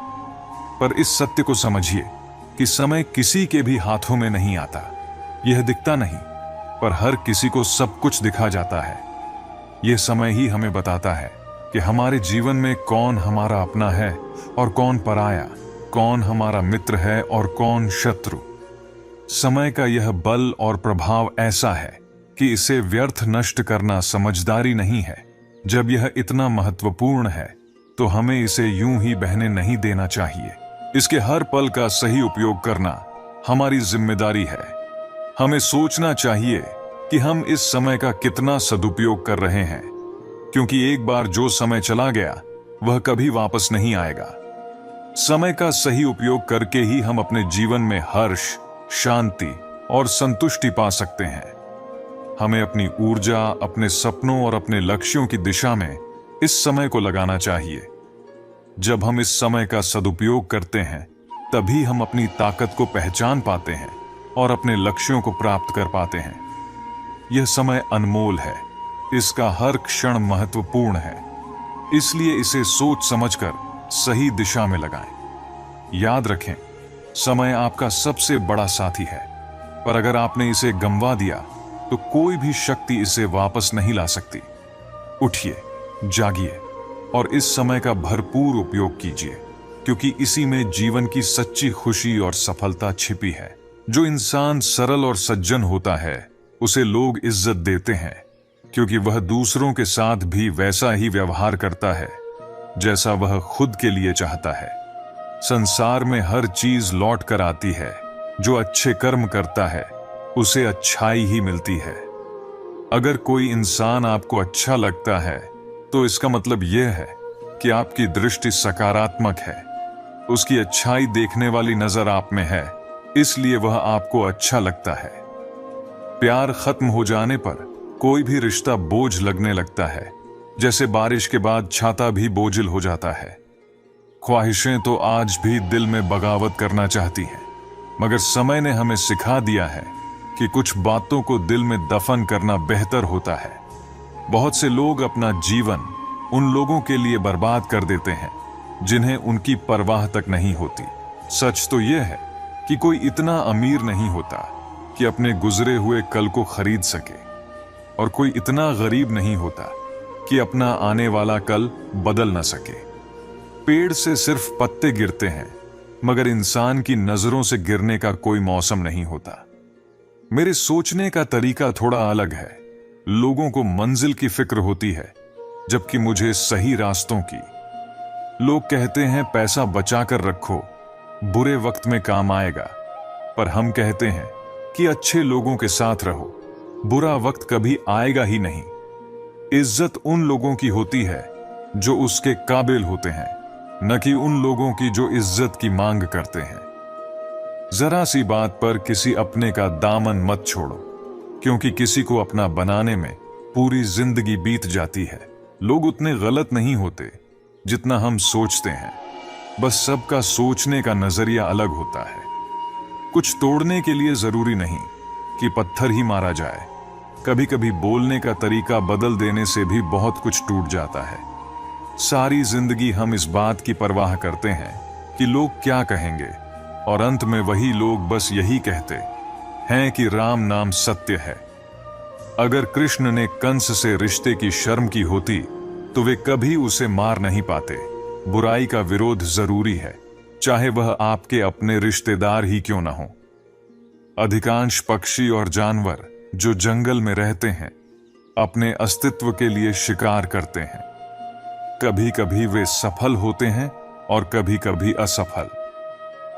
पर इस सत्य को समझिए कि समय किसी के भी हाथों में नहीं आता। यह दिखता नहीं, पर हर किसी को सब कुछ दिखा जाता है। यह समय ही हमें बताता है कि हमारे जीवन में कौन हमारा अपना है और कौन पराया, कौन हमारा मित्र है और कौन शत्रु। समय का यह बल और प्रभाव ऐसा है कि इसे व्यर्थ नष्ट करना समझदारी नहीं है। जब यह इतना महत्वपूर्ण है, तो हमें इसे यूं ही बहने नहीं देना चाहिए। इसके हर पल का सही उपयोग करना हमारी जिम्मेदारी है। हमें सोचना चाहिए कि हम इस समय का कितना सदुपयोग कर रहे हैं, क्योंकि एक बार जो समय चला गया वह कभी वापस नहीं आएगा। समय का सही उपयोग करके ही हम अपने जीवन में हर्ष, शांति और संतुष्टि पा सकते हैं। हमें अपनी ऊर्जा, अपने सपनों और अपने लक्ष्यों की दिशा में इस समय को लगाना चाहिए। जब हम इस समय का सदुपयोग करते हैं, तभी हम अपनी ताकत को पहचान पाते हैं और अपने लक्ष्यों को प्राप्त कर पाते हैं। यह समय अनमोल है, इसका हर क्षण महत्वपूर्ण है, इसलिए इसे सोच समझकर सही दिशा में लगाएं। याद रखें, समय आपका सबसे बड़ा साथी है, पर अगर आपने इसे गंवा दिया तो कोई भी शक्ति इसे वापस नहीं ला सकती। उठिए, जागिए और इस समय का भरपूर उपयोग कीजिए, क्योंकि इसी में जीवन की सच्ची खुशी और सफलता छिपी है। जो इंसान सरल और सज्जन होता है, उसे लोग इज्जत देते हैं, क्योंकि वह दूसरों के साथ भी वैसा ही व्यवहार करता है जैसा वह खुद के लिए चाहता है। संसार में हर चीज लौट कर आती है। जो अच्छे कर्म करता है, उसे अच्छाई ही मिलती है। अगर कोई इंसान आपको अच्छा लगता है, तो इसका मतलब यह है कि आपकी दृष्टि सकारात्मक है। उसकी अच्छाई देखने वाली नजर आप में है, इसलिए वह आपको अच्छा लगता है। प्यार खत्म हो जाने पर कोई भी रिश्ता बोझ लगने लगता है, जैसे बारिश के बाद छाता भी बोझिल हो जाता है। ख्वाहिशें तो आज भी दिल में बगावत करना चाहती हैं, मगर समय ने हमें सिखा दिया है कि कुछ बातों को दिल में दफन करना बेहतर होता है। बहुत से लोग अपना जीवन उन लोगों के लिए बर्बाद कर देते हैं जिन्हें उनकी परवाह तक नहीं होती। सच तो यह है कि कोई इतना अमीर नहीं होता कि अपने गुजरे हुए कल को खरीद सके, और कोई इतना गरीब नहीं होता कि अपना आने वाला कल बदल न सके। पेड़ से सिर्फ पत्ते गिरते हैं, मगर इंसान की नजरों से गिरने का कोई मौसम नहीं होता। मेरे सोचने का तरीका थोड़ा अलग है। लोगों को मंजिल की फिक्र होती है, जबकि मुझे सही रास्तों की। लोग कहते हैं पैसा बचा कर रखो, बुरे वक्त में काम आएगा, पर हम कहते हैं कि अच्छे लोगों के साथ रहो, बुरा वक्त कभी आएगा ही नहीं। इज्जत उन लोगों की होती है जो उसके काबिल होते हैं, न कि उन लोगों की जो इज्जत की मांग करते हैं। जरा सी बात पर किसी अपने का दामन मत छोड़ो, क्योंकि किसी को अपना बनाने में पूरी जिंदगी बीत जाती है। लोग उतने गलत नहीं होते जितना हम सोचते हैं, बस सबका सोचने का नजरिया अलग होता है। कुछ तोड़ने के लिए जरूरी नहीं कि पत्थर ही मारा जाए। कभी कभी बोलने का तरीका बदल देने से भी बहुत कुछ टूट जाता है। सारी जिंदगी हम इस बात की परवाह करते हैं कि लोग क्या कहेंगे, और अंत में वही लोग बस यही कहते हैं कि राम नाम सत्य है। अगर कृष्ण ने कंस से रिश्ते की शर्म की होती तो वे कभी उसे मार नहीं पाते। बुराई का विरोध जरूरी है, चाहे वह आपके अपने रिश्तेदार ही क्यों न हो। अधिकांश पक्षी और जानवर जो जंगल में रहते हैं अपने अस्तित्व के लिए शिकार करते हैं। कभी कभी वे सफल होते हैं और कभी कभी असफल,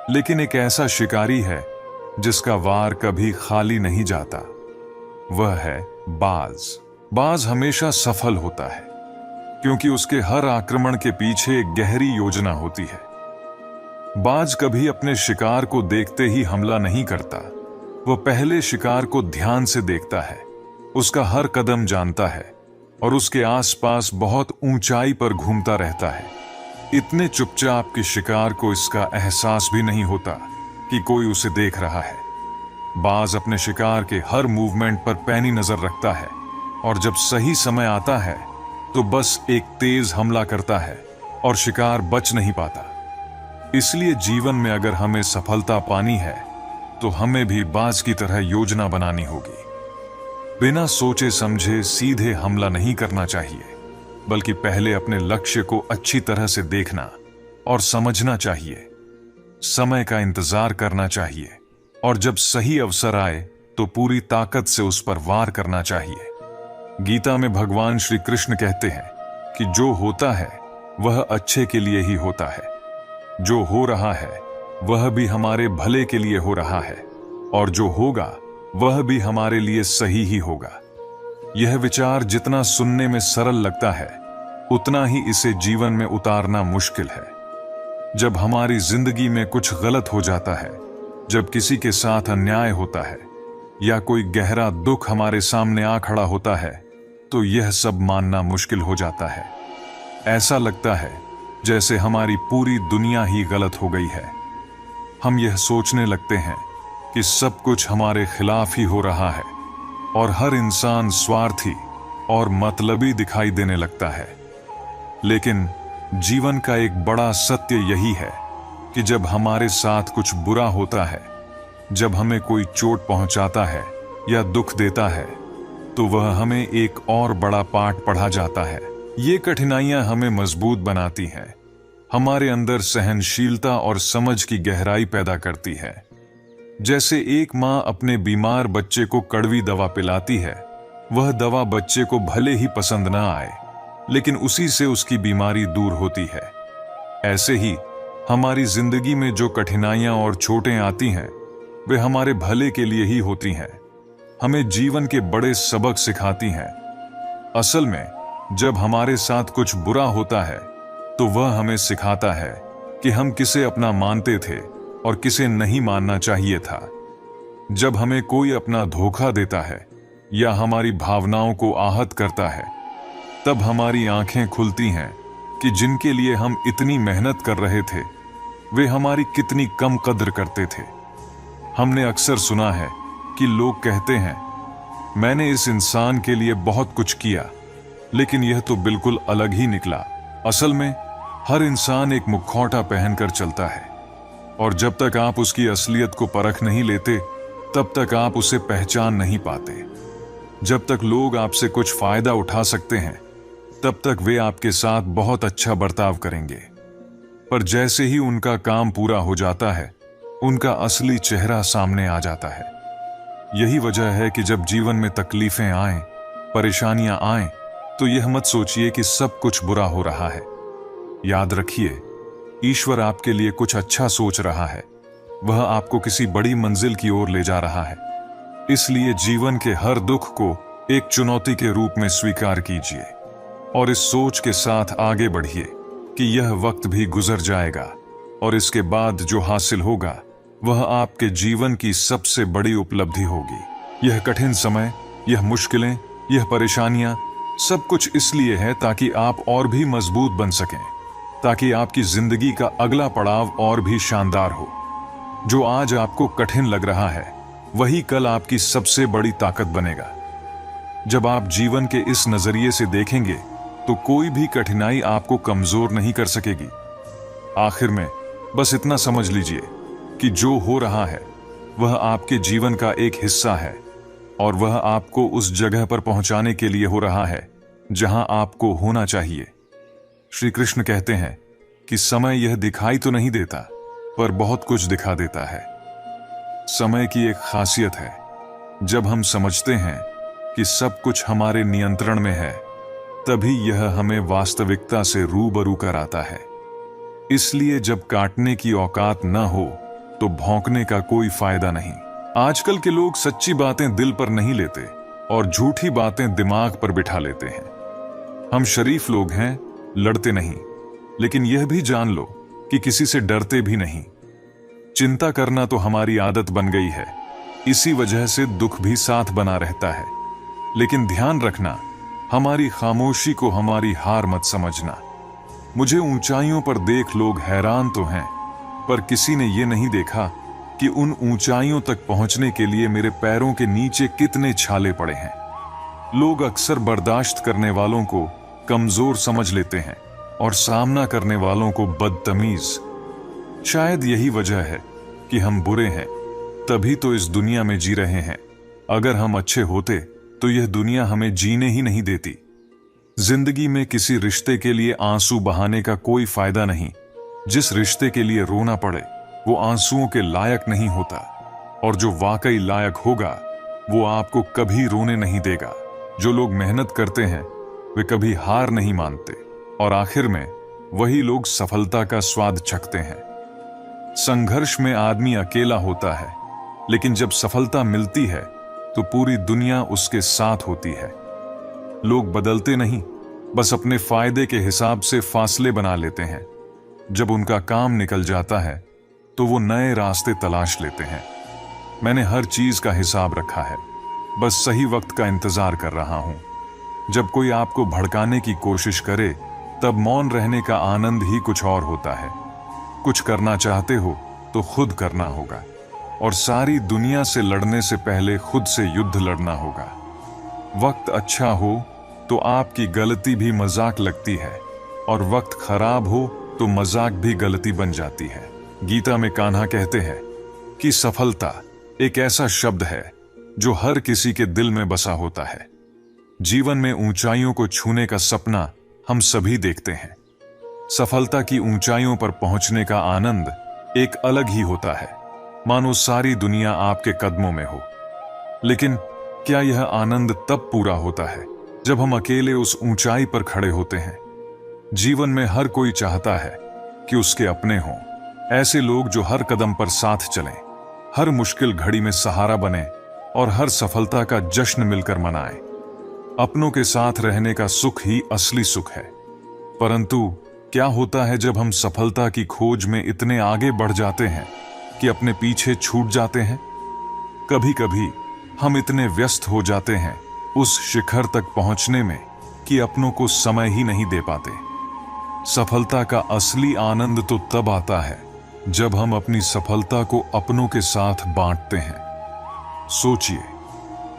लेकिन एक ऐसा शिकारी है जिसका वार कभी खाली नहीं जाता, वह है बाज। बाज हमेशा सफल होता है क्योंकि उसके हर आक्रमण के पीछे एक गहरी योजना होती है। बाज कभी अपने शिकार को देखते ही हमला नहीं करता, वह पहले शिकार को ध्यान से देखता है, उसका हर कदम जानता है और उसके आसपास बहुत ऊंचाई पर घूमता रहता है। इतने चुपचाप कि शिकार को इसका एहसास भी नहीं होता कि कोई उसे देख रहा है। बाज अपने शिकार के हर मूवमेंट पर पैनी नजर रखता है और जब सही समय आता है तो बस एक तेज हमला करता है और शिकार बच नहीं पाता। इसलिए जीवन में अगर हमें सफलता पानी है तो हमें भी बाज की तरह योजना बनानी होगी। बिना सोचे समझे सीधे हमला नहीं करना चाहिए, बल्कि पहले अपने लक्ष्य को अच्छी तरह से देखना और समझना चाहिए। समय का इंतजार करना चाहिए और जब सही अवसर आए तो पूरी ताकत से उस पर वार करना चाहिए। गीता में भगवान श्री कृष्ण कहते हैं कि जो होता है वह अच्छे के लिए ही होता है, जो हो रहा है वह भी हमारे भले के लिए हो रहा है, और जो होगा वह भी हमारे लिए सही ही होगा। यह विचार जितना सुनने में सरल लगता है उतना ही इसे जीवन में उतारना मुश्किल है। जब हमारी जिंदगी में कुछ गलत हो जाता है, जब किसी के साथ अन्याय होता है या कोई गहरा दुख हमारे सामने आ खड़ा होता है तो यह सब मानना मुश्किल हो जाता है। ऐसा लगता है जैसे हमारी पूरी दुनिया ही गलत हो गई है। हम यह सोचने लगते हैं कि सब कुछ हमारे खिलाफ ही हो रहा है और हर इंसान स्वार्थी और मतलबी दिखाई देने लगता है। लेकिन जीवन का एक बड़ा सत्य यही है कि जब हमारे साथ कुछ बुरा होता है, जब हमें कोई चोट पहुंचाता है या दुख देता है, तो वह हमें एक और बड़ा पाठ पढ़ा जाता है। ये कठिनाइयां हमें मजबूत बनाती हैं, हमारे अंदर सहनशीलता और समझ की गहराई पैदा करती है। जैसे एक माँ अपने बीमार बच्चे को कड़वी दवा पिलाती है, वह दवा बच्चे को भले ही पसंद ना आए, लेकिन उसी से उसकी बीमारी दूर होती है। ऐसे ही हमारी जिंदगी में जो कठिनाइयां और चोटें आती हैं, वे हमारे भले के लिए ही होती हैं, हमें जीवन के बड़े सबक सिखाती हैं। असल में जब हमारे साथ कुछ बुरा होता है तो वह हमें सिखाता है कि हम किसे अपना मानते थे और किसे नहीं मानना चाहिए था। जब हमें कोई अपना धोखा देता है या हमारी भावनाओं को आहत करता है, तब हमारी आंखें खुलती हैं कि जिनके लिए हम इतनी मेहनत कर रहे थे वे हमारी कितनी कम कद्र करते थे। हमने अक्सर सुना है कि लोग कहते हैं, मैंने इस इंसान के लिए बहुत कुछ किया, लेकिन यह तो बिल्कुल अलग ही निकला। असल में हर इंसान एक मुखौटा पहनकर चलता है और जब तक आप उसकी असलियत को परख नहीं लेते तब तक आप उसे पहचान नहीं पाते। जब तक लोग आपसे कुछ फायदा उठा सकते हैं तब तक वे आपके साथ बहुत अच्छा बर्ताव करेंगे, पर जैसे ही उनका काम पूरा हो जाता है उनका असली चेहरा सामने आ जाता है। यही वजह है कि जब जीवन में तकलीफें आएं, परेशानियां आएं, तो यह मत सोचिए कि सब कुछ बुरा हो रहा है। याद रखिए, ईश्वर आपके लिए कुछ अच्छा सोच रहा है, वह आपको किसी बड़ी मंजिल की ओर ले जा रहा है। इसलिए जीवन के हर दुख को एक चुनौती के रूप में स्वीकार कीजिए और इस सोच के साथ आगे बढ़िए कि यह वक्त भी गुजर जाएगा और इसके बाद जो हासिल होगा वह आपके जीवन की सबसे बड़ी उपलब्धि होगी। यह कठिन समय, यह मुश्किलें, यह परेशानियां सब कुछ इसलिए है ताकि आप और भी मजबूत बन सकें, ताकि आपकी जिंदगी का अगला पड़ाव और भी शानदार हो। जो आज आपको कठिन लग रहा है वही कल आपकी सबसे बड़ी ताकत बनेगा। जब आप जीवन के इस नजरिए से देखेंगे तो कोई भी कठिनाई आपको कमजोर नहीं कर सकेगी। आखिर में बस इतना समझ लीजिए कि जो हो रहा है वह आपके जीवन का एक हिस्सा है और वह आपको उस जगह पर पहुंचाने के लिए हो रहा है जहां आपको होना चाहिए। श्री कृष्ण कहते हैं कि समय यह दिखाई तो नहीं देता पर बहुत कुछ दिखा देता है। समय की एक खासियत है, जब हम समझते हैं कि सब कुछ हमारे नियंत्रण में है तभी यह हमें वास्तविकता से रूबरू कराता है। इसलिए जब काटने की औकात न हो तो भौंकने का कोई फायदा नहीं। आजकल के लोग सच्ची बातें दिल पर नहीं लेते और झूठी बातें दिमाग पर बिठा लेते हैं। हम शरीफ लोग हैं, लड़ते नहीं, लेकिन यह भी जान लो कि किसी से डरते भी नहीं। चिंता करना तो हमारी आदत बन गई है, इसी वजह से दुख भी साथ बना रहता है। लेकिन ध्यान रखना, हमारी खामोशी को हमारी हार मत समझना। मुझे ऊंचाइयों पर देख लोग हैरान तो हैं, पर किसी ने यह नहीं देखा कि उन ऊंचाइयों तक पहुंचने के लिए मेरे पैरों के नीचे कितने छाले पड़े हैं। लोग अक्सर बर्दाश्त करने वालों को कमजोर समझ लेते हैं और सामना करने वालों को बदतमीज। शायद यही वजह है कि हम बुरे हैं, तभी तो इस दुनिया में जी रहे हैं। अगर हम अच्छे होते तो यह दुनिया हमें जीने ही नहीं देती। जिंदगी में किसी रिश्ते के लिए आंसू बहाने का कोई फायदा नहीं। जिस रिश्ते के लिए रोना पड़े वो आंसुओं के लायक नहीं होता, और जो वाकई लायक होगा वो आपको कभी रोने नहीं देगा। जो लोग मेहनत करते हैं वे कभी हार नहीं मानते, और आखिर में वही लोग सफलता का स्वाद चखते हैं। संघर्ष में आदमी अकेला होता है, लेकिन जब सफलता मिलती है तो पूरी दुनिया उसके साथ होती है। लोग बदलते नहीं, बस अपने फायदे के हिसाब से फासले बना लेते हैं। जब उनका काम निकल जाता है तो वो नए रास्ते तलाश लेते हैं। मैंने हर चीज का हिसाब रखा है, बस सही वक्त का इंतजार कर रहा हूं। जब कोई आपको भड़काने की कोशिश करे तब मौन रहने का आनंद ही कुछ और होता है। कुछ करना चाहते हो तो खुद करना होगा, और सारी दुनिया से लड़ने से पहले खुद से युद्ध लड़ना होगा। वक्त अच्छा हो तो आपकी गलती भी मजाक लगती है, और वक्त खराब हो तो मजाक भी गलती बन जाती है। गीता में कान्हा कहते हैं कि सफलता एक ऐसा शब्द है जो हर किसी के दिल में बसा होता है। जीवन में ऊंचाइयों को छूने का सपना हम सभी देखते हैं। सफलता की ऊंचाइयों पर पहुंचने का आनंद एक अलग ही होता है, मानो सारी दुनिया आपके कदमों में हो। लेकिन क्या यह आनंद तब पूरा होता है जब हम अकेले उस ऊंचाई पर खड़े होते हैं? जीवन में हर कोई चाहता है कि उसके अपने हों, ऐसे लोग जो हर कदम पर साथ चलें, हर मुश्किल घड़ी में सहारा बने और हर सफलता का जश्न मिलकर मनाएं। अपनों के साथ रहने का सुख ही असली सुख है। परंतु क्या होता है जब हम सफलता की खोज में इतने आगे बढ़ जाते हैं कि अपने पीछे छूट जाते हैं? कभी कभी हम इतने व्यस्त हो जाते हैं उस शिखर तक पहुंचने में कि अपनों को समय ही नहीं दे पाते। सफलता का असली आनंद तो तब आता है जब हम अपनी सफलता को अपनों के साथ बांटते हैं। सोचिए,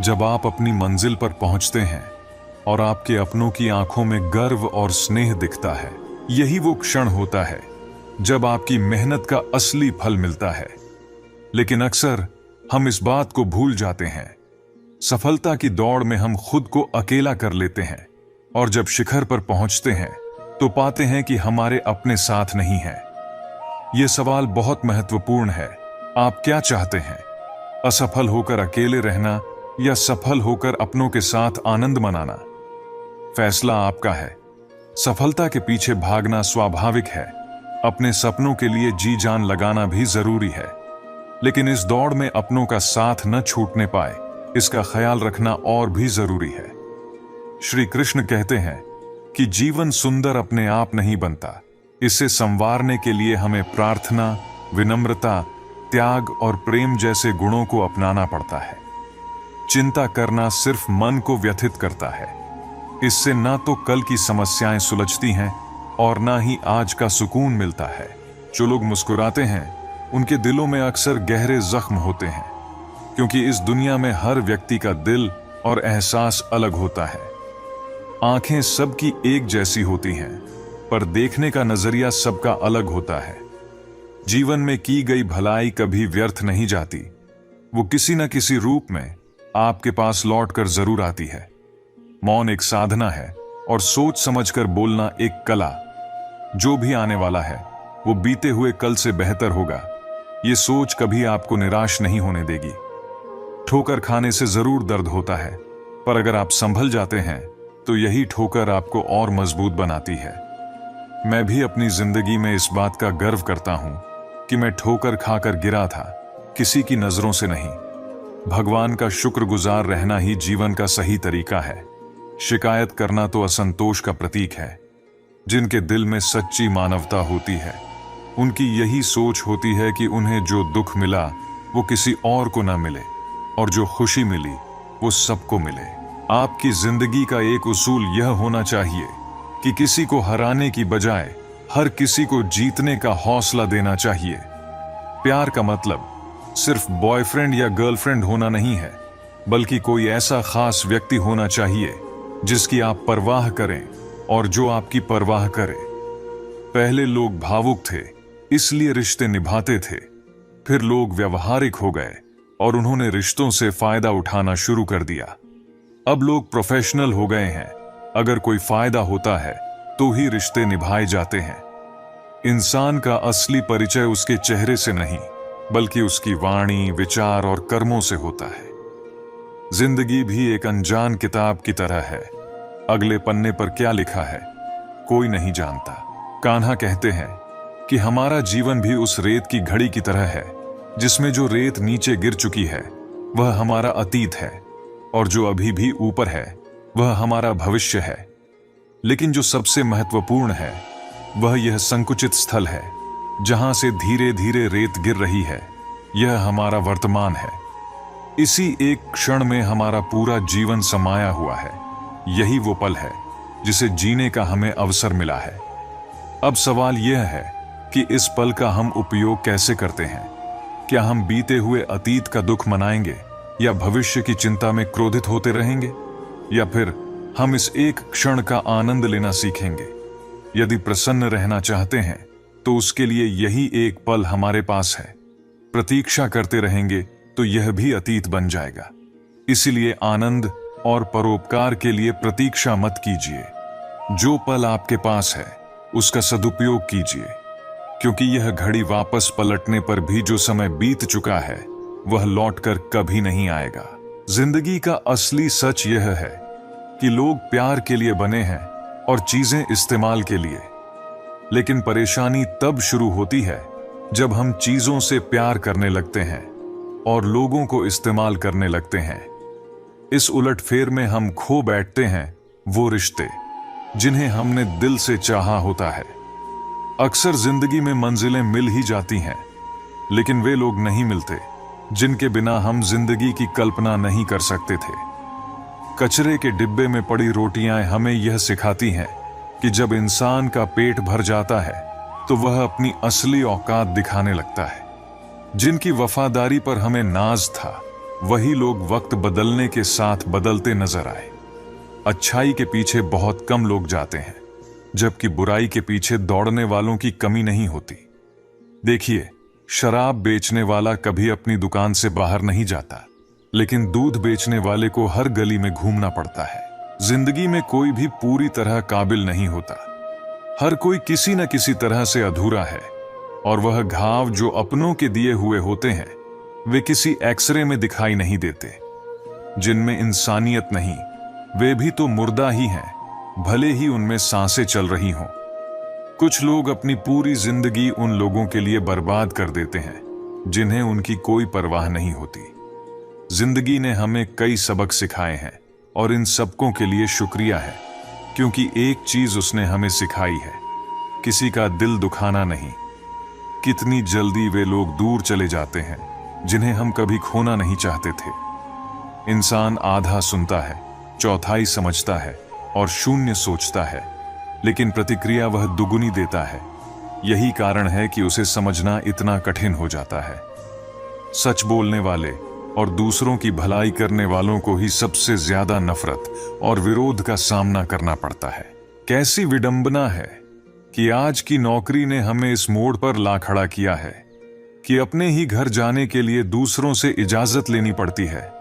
जब आप अपनी मंजिल पर पहुंचते हैं और आपके अपनों की आंखों में गर्व और स्नेह दिखता है, यही वो क्षण होता है जब आपकी मेहनत का असली फल मिलता है। लेकिन अक्सर हम इस बात को भूल जाते हैं। सफलता की दौड़ में हम खुद को अकेला कर लेते हैं, और जब शिखर पर पहुंचते हैं तो पाते हैं कि हमारे अपने साथ नहीं हैं। यह सवाल बहुत महत्वपूर्ण है। आप क्या चाहते हैं? असफल होकर अकेले रहना या सफल होकर अपनों के साथ आनंद मनाना? फैसला आपका है। सफलता के पीछे भागना स्वाभाविक है, अपने सपनों के लिए जी जान लगाना भी जरूरी है, लेकिन इस दौड़ में अपनों का साथ न छूटने पाए, इसका ख्याल रखना और भी जरूरी है। श्री कृष्ण कहते हैं कि जीवन सुंदर अपने आप नहीं बनता, इसे संवारने के लिए हमें प्रार्थना, विनम्रता, त्याग और प्रेम जैसे गुणों को अपनाना पड़ता है। चिंता करना सिर्फ मन को व्यथित करता है। इससे ना तो कल की समस्याएं सुलझती हैं और ना ही आज का सुकून मिलता है। जो लोग मुस्कुराते हैं उनके दिलों में अक्सर गहरे जख्म होते हैं, क्योंकि इस दुनिया में हर व्यक्ति का दिल और एहसास अलग होता है। आंखें सबकी एक जैसी होती हैं, पर देखने का नजरिया सबका अलग होता है। जीवन में की गई भलाई कभी व्यर्थ नहीं जाती, वो किसी न किसी रूप में आपके पास लौट कर जरूर आती है। मौन एक साधना है और सोच समझकर बोलना एक कला। जो भी आने वाला है वो बीते हुए कल से बेहतर होगा, ये सोच कभी आपको निराश नहीं होने देगी। ठोकर खाने से जरूर दर्द होता है, पर अगर आप संभल जाते हैं तो यही ठोकर आपको और मजबूत बनाती है। मैं भी अपनी जिंदगी में इस बात का गर्व करता हूं कि मैं ठोकर खाकर गिरा था, किसी की नजरों से नहीं। भगवान का शुक्रगुजार रहना ही जीवन का सही तरीका है। शिकायत करना तो असंतोष का प्रतीक है। जिनके दिल में सच्ची मानवता होती है, उनकी यही सोच होती है कि उन्हें जो दुख मिला वो किसी और को ना मिले, और जो खुशी मिली वो सबको मिले। आपकी जिंदगी का एक उसूल यह होना चाहिए कि किसी को हराने की बजाय हर किसी को जीतने का हौसला देना चाहिए। प्यार का मतलब सिर्फ बॉयफ्रेंड या गर्लफ्रेंड होना नहीं है, बल्कि कोई ऐसा खास व्यक्ति होना चाहिए जिसकी आप परवाह करें और जो आपकी परवाह करे। पहले लोग भावुक थे, इसलिए रिश्ते निभाते थे। फिर लोग व्यवहारिक हो गए और उन्होंने रिश्तों से फायदा उठाना शुरू कर दिया। अब लोग प्रोफेशनल हो गए हैं, अगर कोई फायदा होता है तो ही रिश्ते निभाए जाते हैं। इंसान का असली परिचय उसके चेहरे से नहीं, बल्कि उसकी वाणी, विचार और कर्मों से होता है। जिंदगी भी एक अनजान किताब की तरह है। अगले पन्ने पर क्या लिखा है कोई नहीं जानता। कान्हा कहते हैं कि हमारा जीवन भी उस रेत की घड़ी की तरह है, जिसमें जो रेत नीचे गिर चुकी है वह हमारा अतीत है, और जो अभी भी ऊपर है वह हमारा भविष्य है। लेकिन जो सबसे महत्वपूर्ण है वह यह संकुचित स्थल है, जहां से धीरे धीरे रेत गिर रही है। यह हमारा वर्तमान है। इसी एक क्षण में हमारा पूरा जीवन समाया हुआ है। यही वो पल है जिसे जीने का हमें अवसर मिला है। अब सवाल यह है कि इस पल का हम उपयोग कैसे करते हैं। क्या हम बीते हुए अतीत का दुख मनाएंगे, या भविष्य की चिंता में क्रोधित होते रहेंगे, या फिर हम इस एक क्षण का आनंद लेना सीखेंगे। यदि प्रसन्न रहना चाहते हैं तो उसके लिए यही एक पल हमारे पास है। प्रतीक्षा करते रहेंगे तो यह भी अतीत बन जाएगा। इसीलिए आनंद और परोपकार के लिए प्रतीक्षा मत कीजिए। जो पल आपके पास है उसका सदुपयोग कीजिए, क्योंकि यह घड़ी वापस पलटने पर भी जो समय बीत चुका है वह लौटकर कभी नहीं आएगा। जिंदगी का असली सच यह है कि लोग प्यार के लिए बने हैं और चीजें इस्तेमाल के लिए। लेकिन परेशानी तब शुरू होती है जब हम चीजों से प्यार करने लगते हैं और लोगों को इस्तेमाल करने लगते हैं। इस उलटफेर में हम खो बैठते हैं वो रिश्ते जिन्हें हमने दिल से चाहा होता है। अक्सर जिंदगी में मंजिलें मिल ही जाती हैं, लेकिन वे लोग नहीं मिलते जिनके बिना हम जिंदगी की कल्पना नहीं कर सकते थे। कचरे के डिब्बे में पड़ी रोटियां हमें यह सिखाती हैं कि जब इंसान का पेट भर जाता है तो वह अपनी असली औकात दिखाने लगता है। जिनकी वफादारी पर हमें नाज था, वही लोग वक्त बदलने के साथ बदलते नजर आए। अच्छाई के पीछे बहुत कम लोग जाते हैं, जबकि बुराई के पीछे दौड़ने वालों की कमी नहीं होती। देखिए, शराब बेचने वाला कभी अपनी दुकान से बाहर नहीं जाता, लेकिन दूध बेचने वाले को हर गली में घूमना पड़ता है। जिंदगी में कोई भी पूरी तरह काबिल नहीं होता। हर कोई किसी न किसी तरह से अधूरा है, और वह घाव जो अपनों के दिए हुए होते हैं वे किसी एक्सरे में दिखाई नहीं देते। जिनमें इंसानियत नहीं, वे भी तो मुर्दा ही हैं, भले ही उनमें सांसें चल रही हों। कुछ लोग अपनी पूरी जिंदगी उन लोगों के लिए बर्बाद कर देते हैं जिन्हें उनकी कोई परवाह नहीं होती। जिंदगी ने हमें कई सबक सिखाए हैं, और इन सबकों के लिए शुक्रिया है, क्योंकि एक चीज उसने हमें सिखाई है, किसी का दिल दुखाना नहीं। कितनी जल्दी वे लोग दूर चले जाते हैं जिन्हें हम कभी खोना नहीं चाहते थे। इंसान आधा सुनता है, चौथाई समझता है और शून्य सोचता है, लेकिन प्रतिक्रिया वह दुगुनी देता है। यही कारण है कि उसे समझना इतना कठिन हो जाता है। सच बोलने वाले और दूसरों की भलाई करने वालों को ही सबसे ज्यादा नफरत और विरोध का सामना करना पड़ता है। कैसी विडंबना है कि आज की नौकरी ने हमें इस मोड़ पर ला खड़ा किया है कि अपने ही घर जाने के लिए दूसरों से इजाजत लेनी पड़ती है।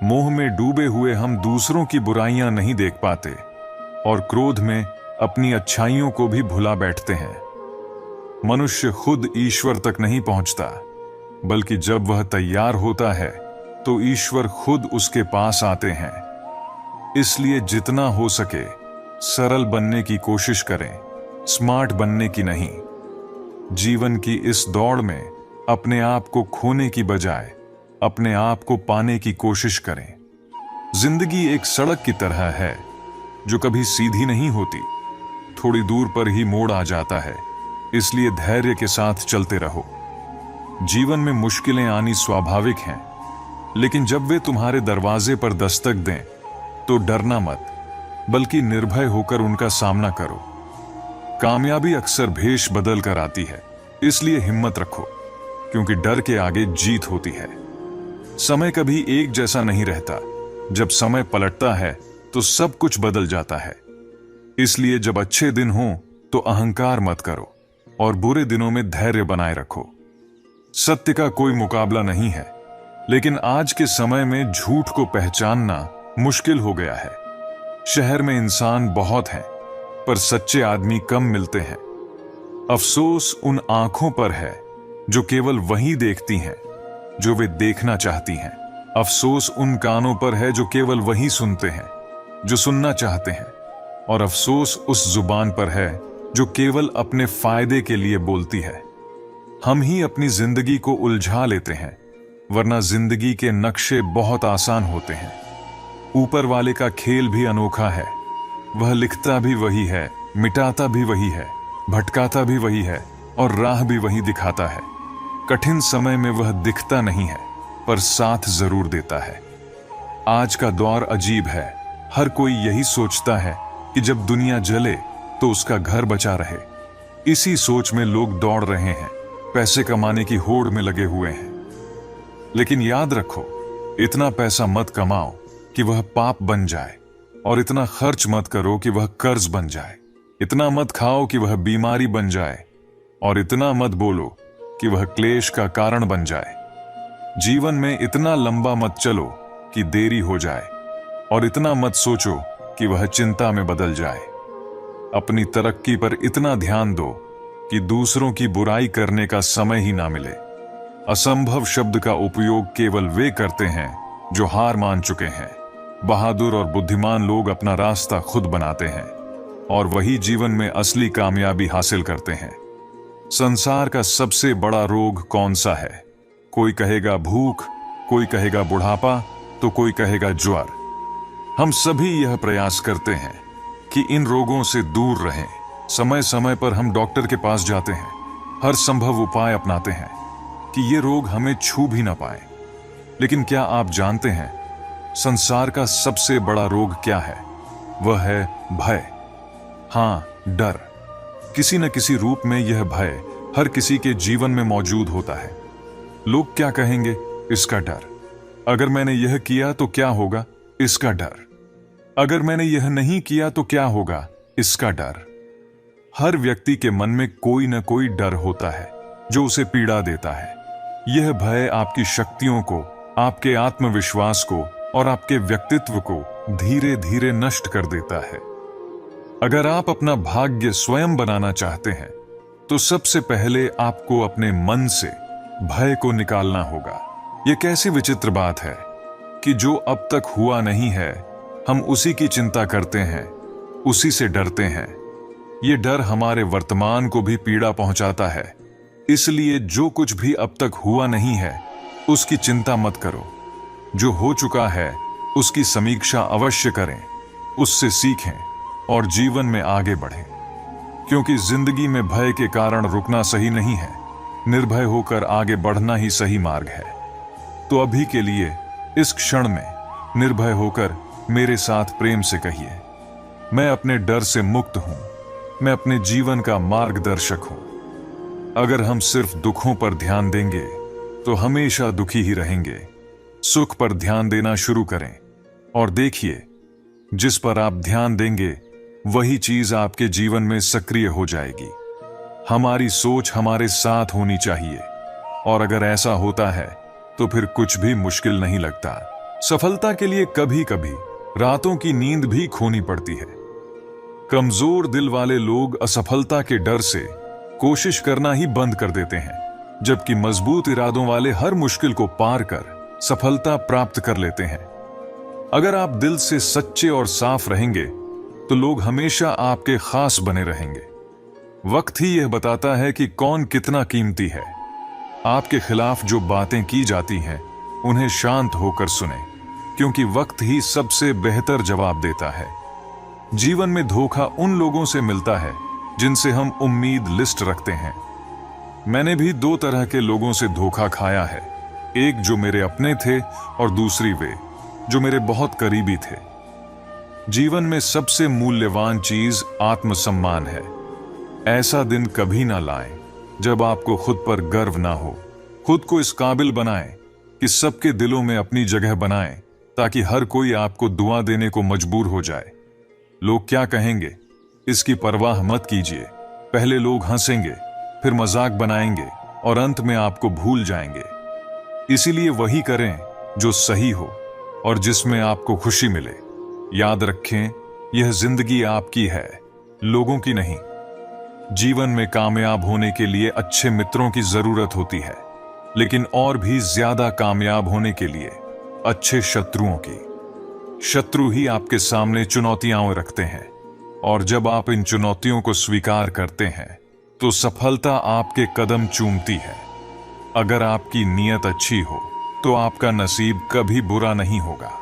मोह में डूबे हुए हम दूसरों की बुराइयां नहीं देख पाते और क्रोध में अपनी अच्छाइयों को भी भुला बैठते हैं। मनुष्य खुद ईश्वर तक नहीं पहुंचता, बल्कि जब वह तैयार होता है तो ईश्वर खुद उसके पास आते हैं। इसलिए जितना हो सके सरल बनने की कोशिश करें, स्मार्ट बनने की नहीं। जीवन की इस दौड़ में अपने आप को खोने की बजाय अपने आप को पाने की कोशिश करें। जिंदगी एक सड़क की तरह है जो कभी सीधी नहीं होती, थोड़ी दूर पर ही मोड़ आ जाता है। इसलिए धैर्य के साथ चलते रहो। जीवन में मुश्किलें आनी स्वाभाविक हैं, लेकिन जब वे तुम्हारे दरवाजे पर दस्तक दें तो डरना मत, बल्कि निर्भय होकर उनका सामना करो। कामयाबी अक्सर भेष बदल कर आती है, इसलिए हिम्मत रखो, क्योंकि डर के आगे जीत होती है। समय कभी एक जैसा नहीं रहता। जब समय पलटता है तो सब कुछ बदल जाता है। इसलिए जब अच्छे दिन हो तो अहंकार मत करो और बुरे दिनों में धैर्य बनाए रखो। सत्य का कोई मुकाबला नहीं है, लेकिन आज के समय में झूठ को पहचानना मुश्किल हो गया है। शहर में इंसान बहुत हैं, पर सच्चे आदमी कम मिलते हैं। अफसोस उन आंखों पर है जो केवल वही देखती हैं जो वे देखना चाहती हैं। अफसोस उन कानों पर है जो केवल वही सुनते हैं जो सुनना चाहते हैं। और अफसोस उस जुबान पर है जो केवल अपने फायदे के लिए बोलती है। हम ही अपनी जिंदगी को उलझा लेते हैं, वरना जिंदगी के नक्शे बहुत आसान होते हैं। ऊपर वाले का खेल भी अनोखा है। वह लिखता भी वही है, मिटाता भी वही है, भटकाता भी वही है और राह भी वही दिखाता है। कठिन समय में वह दिखता नहीं है, पर साथ जरूर देता है। आज का दौर अजीब है। हर कोई यही सोचता है कि जब दुनिया जले तो उसका घर बचा रहे। इसी सोच में लोग दौड़ रहे हैं, पैसे कमाने की होड़ में लगे हुए हैं। लेकिन याद रखो, इतना पैसा मत कमाओ कि वह पाप बन जाए, और इतना खर्च मत करो कि वह कर्ज बन जाए। इतना मत खाओ कि वह बीमारी बन जाए, और इतना मत बोलो कि वह क्लेश का कारण बन जाए। जीवन में इतना लंबा मत चलो कि देरी हो जाए, और इतना मत सोचो कि वह चिंता में बदल जाए। अपनी तरक्की पर इतना ध्यान दो कि दूसरों की बुराई करने का समय ही ना मिले। असंभव शब्द का उपयोग केवल वे करते हैं जो हार मान चुके हैं। बहादुर और बुद्धिमान लोग अपना रास्ता खुद बनाते हैं, और वही जीवन में असली कामयाबी हासिल करते हैं। संसार का सबसे बड़ा रोग कौन सा है? कोई कहेगा भूख, कोई कहेगा बुढ़ापा, तो कोई कहेगा ज्वर। हम सभी यह प्रयास करते हैं कि इन रोगों से दूर रहें। समय समय पर हम डॉक्टर के पास जाते हैं, हर संभव उपाय अपनाते हैं कि ये रोग हमें छू भी ना पाए। लेकिन क्या आप जानते हैं, संसार का सबसे बड़ा रोग क्या है? वह है भय। हाँ, डर। किसी न किसी रूप में यह भय हर किसी के जीवन में मौजूद होता है। लोग क्या कहेंगे, इसका डर। अगर मैंने यह किया तो क्या होगा, इसका डर। अगर मैंने यह नहीं किया तो क्या होगा, इसका डर। हर व्यक्ति के मन में कोई न कोई डर होता है जो उसे पीड़ा देता है। यह भय आपकी शक्तियों को, आपके आत्मविश्वास को और आपके व्यक्तित्व को धीरे धीरे नष्ट कर देता है। अगर आप अपना भाग्य स्वयं बनाना चाहते हैं तो सबसे पहले आपको अपने मन से भय को निकालना होगा। यह कैसी विचित्र बात है कि जो अब तक हुआ नहीं है, हम उसी की चिंता करते हैं, उसी से डरते हैं। ये डर हमारे वर्तमान को भी पीड़ा पहुंचाता है। इसलिए जो कुछ भी अब तक हुआ नहीं है, उसकी चिंता मत करो। जो हो चुका है, उसकी समीक्षा अवश्य करें, उससे सीखें और जीवन में आगे बढ़ें। क्योंकि जिंदगी में भय के कारण रुकना सही नहीं है, निर्भय होकर आगे बढ़ना ही सही मार्ग है। तो अभी के लिए, इस क्षण में निर्भय होकर मेरे साथ प्रेम से कहिए, मैं अपने डर से मुक्त हूं, मैं अपने जीवन का मार्गदर्शक हूं। अगर हम सिर्फ दुखों पर ध्यान देंगे तो हमेशा दुखी ही रहेंगे। सुख पर ध्यान देना शुरू करें और देखिए, जिस पर आप ध्यान देंगे वही चीज आपके जीवन में सक्रिय हो जाएगी। हमारी सोच हमारे साथ होनी चाहिए, और अगर ऐसा होता है तो फिर कुछ भी मुश्किल नहीं लगता। सफलता के लिए कभी कभी रातों की नींद भी खोनी पड़ती है। कमजोर दिल वाले लोग असफलता के डर से कोशिश करना ही बंद कर देते हैं, जबकि मजबूत इरादों वाले हर मुश्किल को पार कर सफलता प्राप्त कर लेते हैं। अगर आप दिल से सच्चे और साफ रहेंगे तो लोग हमेशा आपके खास बने रहेंगे। वक्त ही यह बताता है कि कौन कितना कीमती है। आपके खिलाफ जो बातें की जाती हैं उन्हें शांत होकर सुने, क्योंकि वक्त ही सबसे बेहतर जवाब देता है। जीवन में धोखा उन लोगों से मिलता है जिनसे हम उम्मीद लिस्ट रखते हैं। मैंने भी दो तरह के लोगों से धोखा खाया है, एक जो मेरे अपने थे और दूसरी वे जो मेरे बहुत करीबी थे। जीवन में सबसे मूल्यवान चीज आत्मसम्मान है। ऐसा दिन कभी ना लाएं जब आपको खुद पर गर्व ना हो। खुद को इस काबिल बनाएं कि सबके दिलों में अपनी जगह बनाएं, ताकि हर कोई आपको दुआ देने को मजबूर हो जाए। लोग क्या कहेंगे इसकी परवाह मत कीजिए। पहले लोग हंसेंगे, फिर मजाक बनाएंगे और अंत में आपको भूल जाएंगे। इसीलिए वही करें जो सही हो और जिसमें आपको खुशी मिले। याद रखें, यह जिंदगी आपकी है, लोगों की नहीं। जीवन में कामयाब होने के लिए अच्छे मित्रों की जरूरत होती है, लेकिन और भी ज्यादा कामयाब होने के लिए अच्छे शत्रुओं की। शत्रु ही आपके सामने चुनौतियां रखते हैं, और जब आप इन चुनौतियों को स्वीकार करते हैं तो सफलता आपके कदम चूमती है। अगर आपकी नीयत अच्छी हो तो आपका नसीब कभी बुरा नहीं होगा।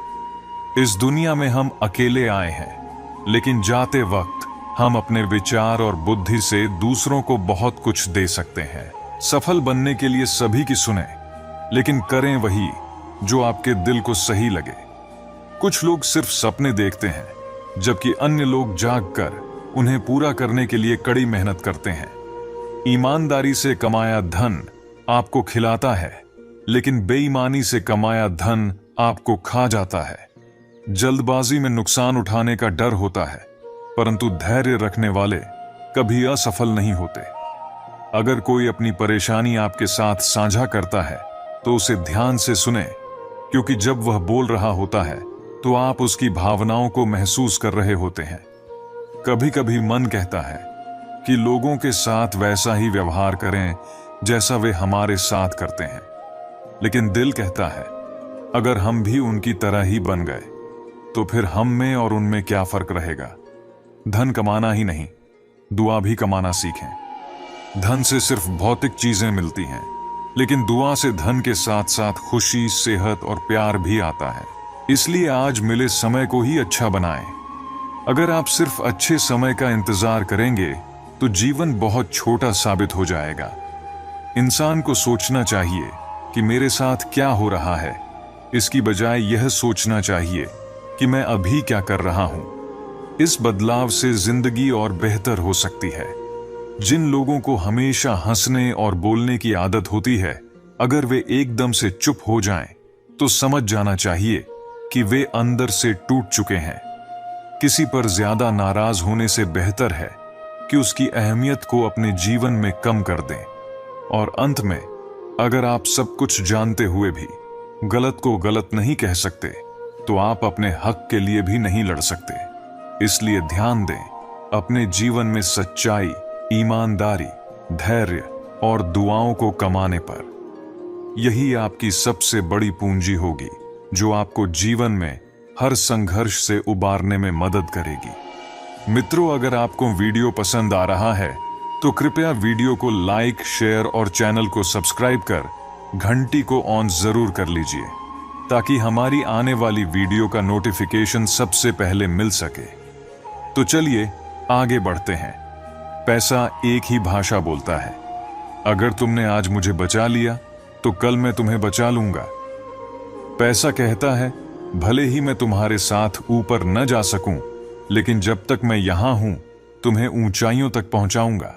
इस दुनिया में हम अकेले आए हैं, लेकिन जाते वक्त हम अपने विचार और बुद्धि से दूसरों को बहुत कुछ दे सकते हैं। सफल बनने के लिए सभी की सुने, लेकिन करें वही जो आपके दिल को सही लगे। कुछ लोग सिर्फ सपने देखते हैं, जबकि अन्य लोग जागकर उन्हें पूरा करने के लिए कड़ी मेहनत करते हैं। ईमानदारी से कमाया धन आपको खिलाता है, लेकिन बेईमानी से कमाया धन आपको खा जाता है। जल्दबाजी में नुकसान उठाने का डर होता है, परंतु धैर्य रखने वाले कभी असफल नहीं होते। अगर कोई अपनी परेशानी आपके साथ साझा करता है तो उसे ध्यान से सुने, क्योंकि जब वह बोल रहा होता है तो आप उसकी भावनाओं को महसूस कर रहे होते हैं। कभी कभी मन कहता है कि लोगों के साथ वैसा ही व्यवहार करें जैसा वे हमारे साथ करते हैं, लेकिन दिल कहता है अगर हम भी उनकी तरह ही बन गए तो फिर हम में और उनमें क्या फर्क रहेगा। धन कमाना ही नहीं, दुआ भी कमाना सीखें। धन से सिर्फ भौतिक चीजें मिलती हैं, लेकिन दुआ से धन के साथ साथ खुशी, सेहत और प्यार भी आता है। इसलिए आज मिले समय को ही अच्छा बनाएं। अगर आप सिर्फ अच्छे समय का इंतजार करेंगे तो जीवन बहुत छोटा साबित हो जाएगा। इंसान को सोचना चाहिए कि मेरे साथ क्या हो रहा है, इसकी बजाय यह सोचना चाहिए कि मैं अभी क्या कर रहा हूं। इस बदलाव से जिंदगी और बेहतर हो सकती है। जिन लोगों को हमेशा हंसने और बोलने की आदत होती है, अगर वे एकदम से चुप हो जाएं, तो समझ जाना चाहिए कि वे अंदर से टूट चुके हैं। किसी पर ज्यादा नाराज होने से बेहतर है कि उसकी अहमियत को अपने जीवन में कम कर दें। और अंत में, अगर आप सब कुछ जानते हुए भी गलत को गलत नहीं कह सकते, तो आप अपने हक के लिए भी नहीं लड़ सकते। इसलिए ध्यान दें अपने जीवन में सच्चाई, ईमानदारी, धैर्य और दुआओं को कमाने पर। यही आपकी सबसे बड़ी पूंजी होगी, जो आपको जीवन में हर संघर्ष से उबारने में मदद करेगी। मित्रों, अगर आपको वीडियो पसंद आ रहा है तो कृपया वीडियो को लाइक, शेयर और चैनल को सब्सक्राइब कर घंटी को ऑन जरूर कर लीजिए, ताकि हमारी आने वाली वीडियो का नोटिफिकेशन सबसे पहले मिल सके। तो चलिए आगे बढ़ते हैं। पैसा एक ही भाषा बोलता है। अगर तुमने आज मुझे बचा लिया तो कल मैं तुम्हें बचा लूंगा। पैसा कहता है भले ही मैं तुम्हारे साथ ऊपर न जा सकूं, लेकिन जब तक मैं यहां हूं तुम्हें ऊंचाइयों तक पहुंचाऊंगा।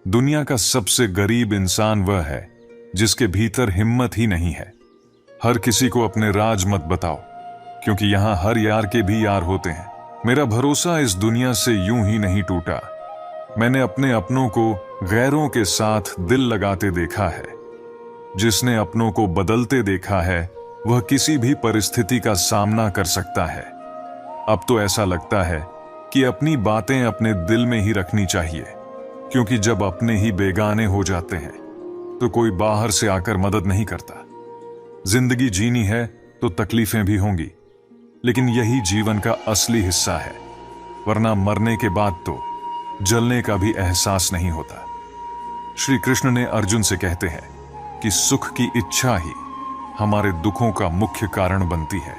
दुनिया का सबसे गरीब इंसान वह है जिसके भीतर हिम्मत ही नहीं है। हर किसी को अपने राज मत बताओ, क्योंकि यहां हर यार के भी यार होते हैं। मेरा भरोसा इस दुनिया से यूं ही नहीं टूटा। मैंने अपने अपनों को गैरों के साथ दिल लगाते देखा है। जिसने अपनों को बदलते देखा है वह किसी भी परिस्थिति का सामना कर सकता है। अब तो ऐसा लगता है कि अपनी बातें अपने दिल में ही रखनी चाहिए, क्योंकि जब अपने ही बेगाने हो जाते हैं तो कोई बाहर से आकर मदद नहीं करता। जिंदगी जीनी है तो तकलीफें भी होंगी, लेकिन यही जीवन का असली हिस्सा है, वरना मरने के बाद तो जलने का भी एहसास नहीं होता। श्री कृष्ण ने अर्जुन से कहते हैं कि सुख की इच्छा ही हमारे दुखों का मुख्य कारण बनती है।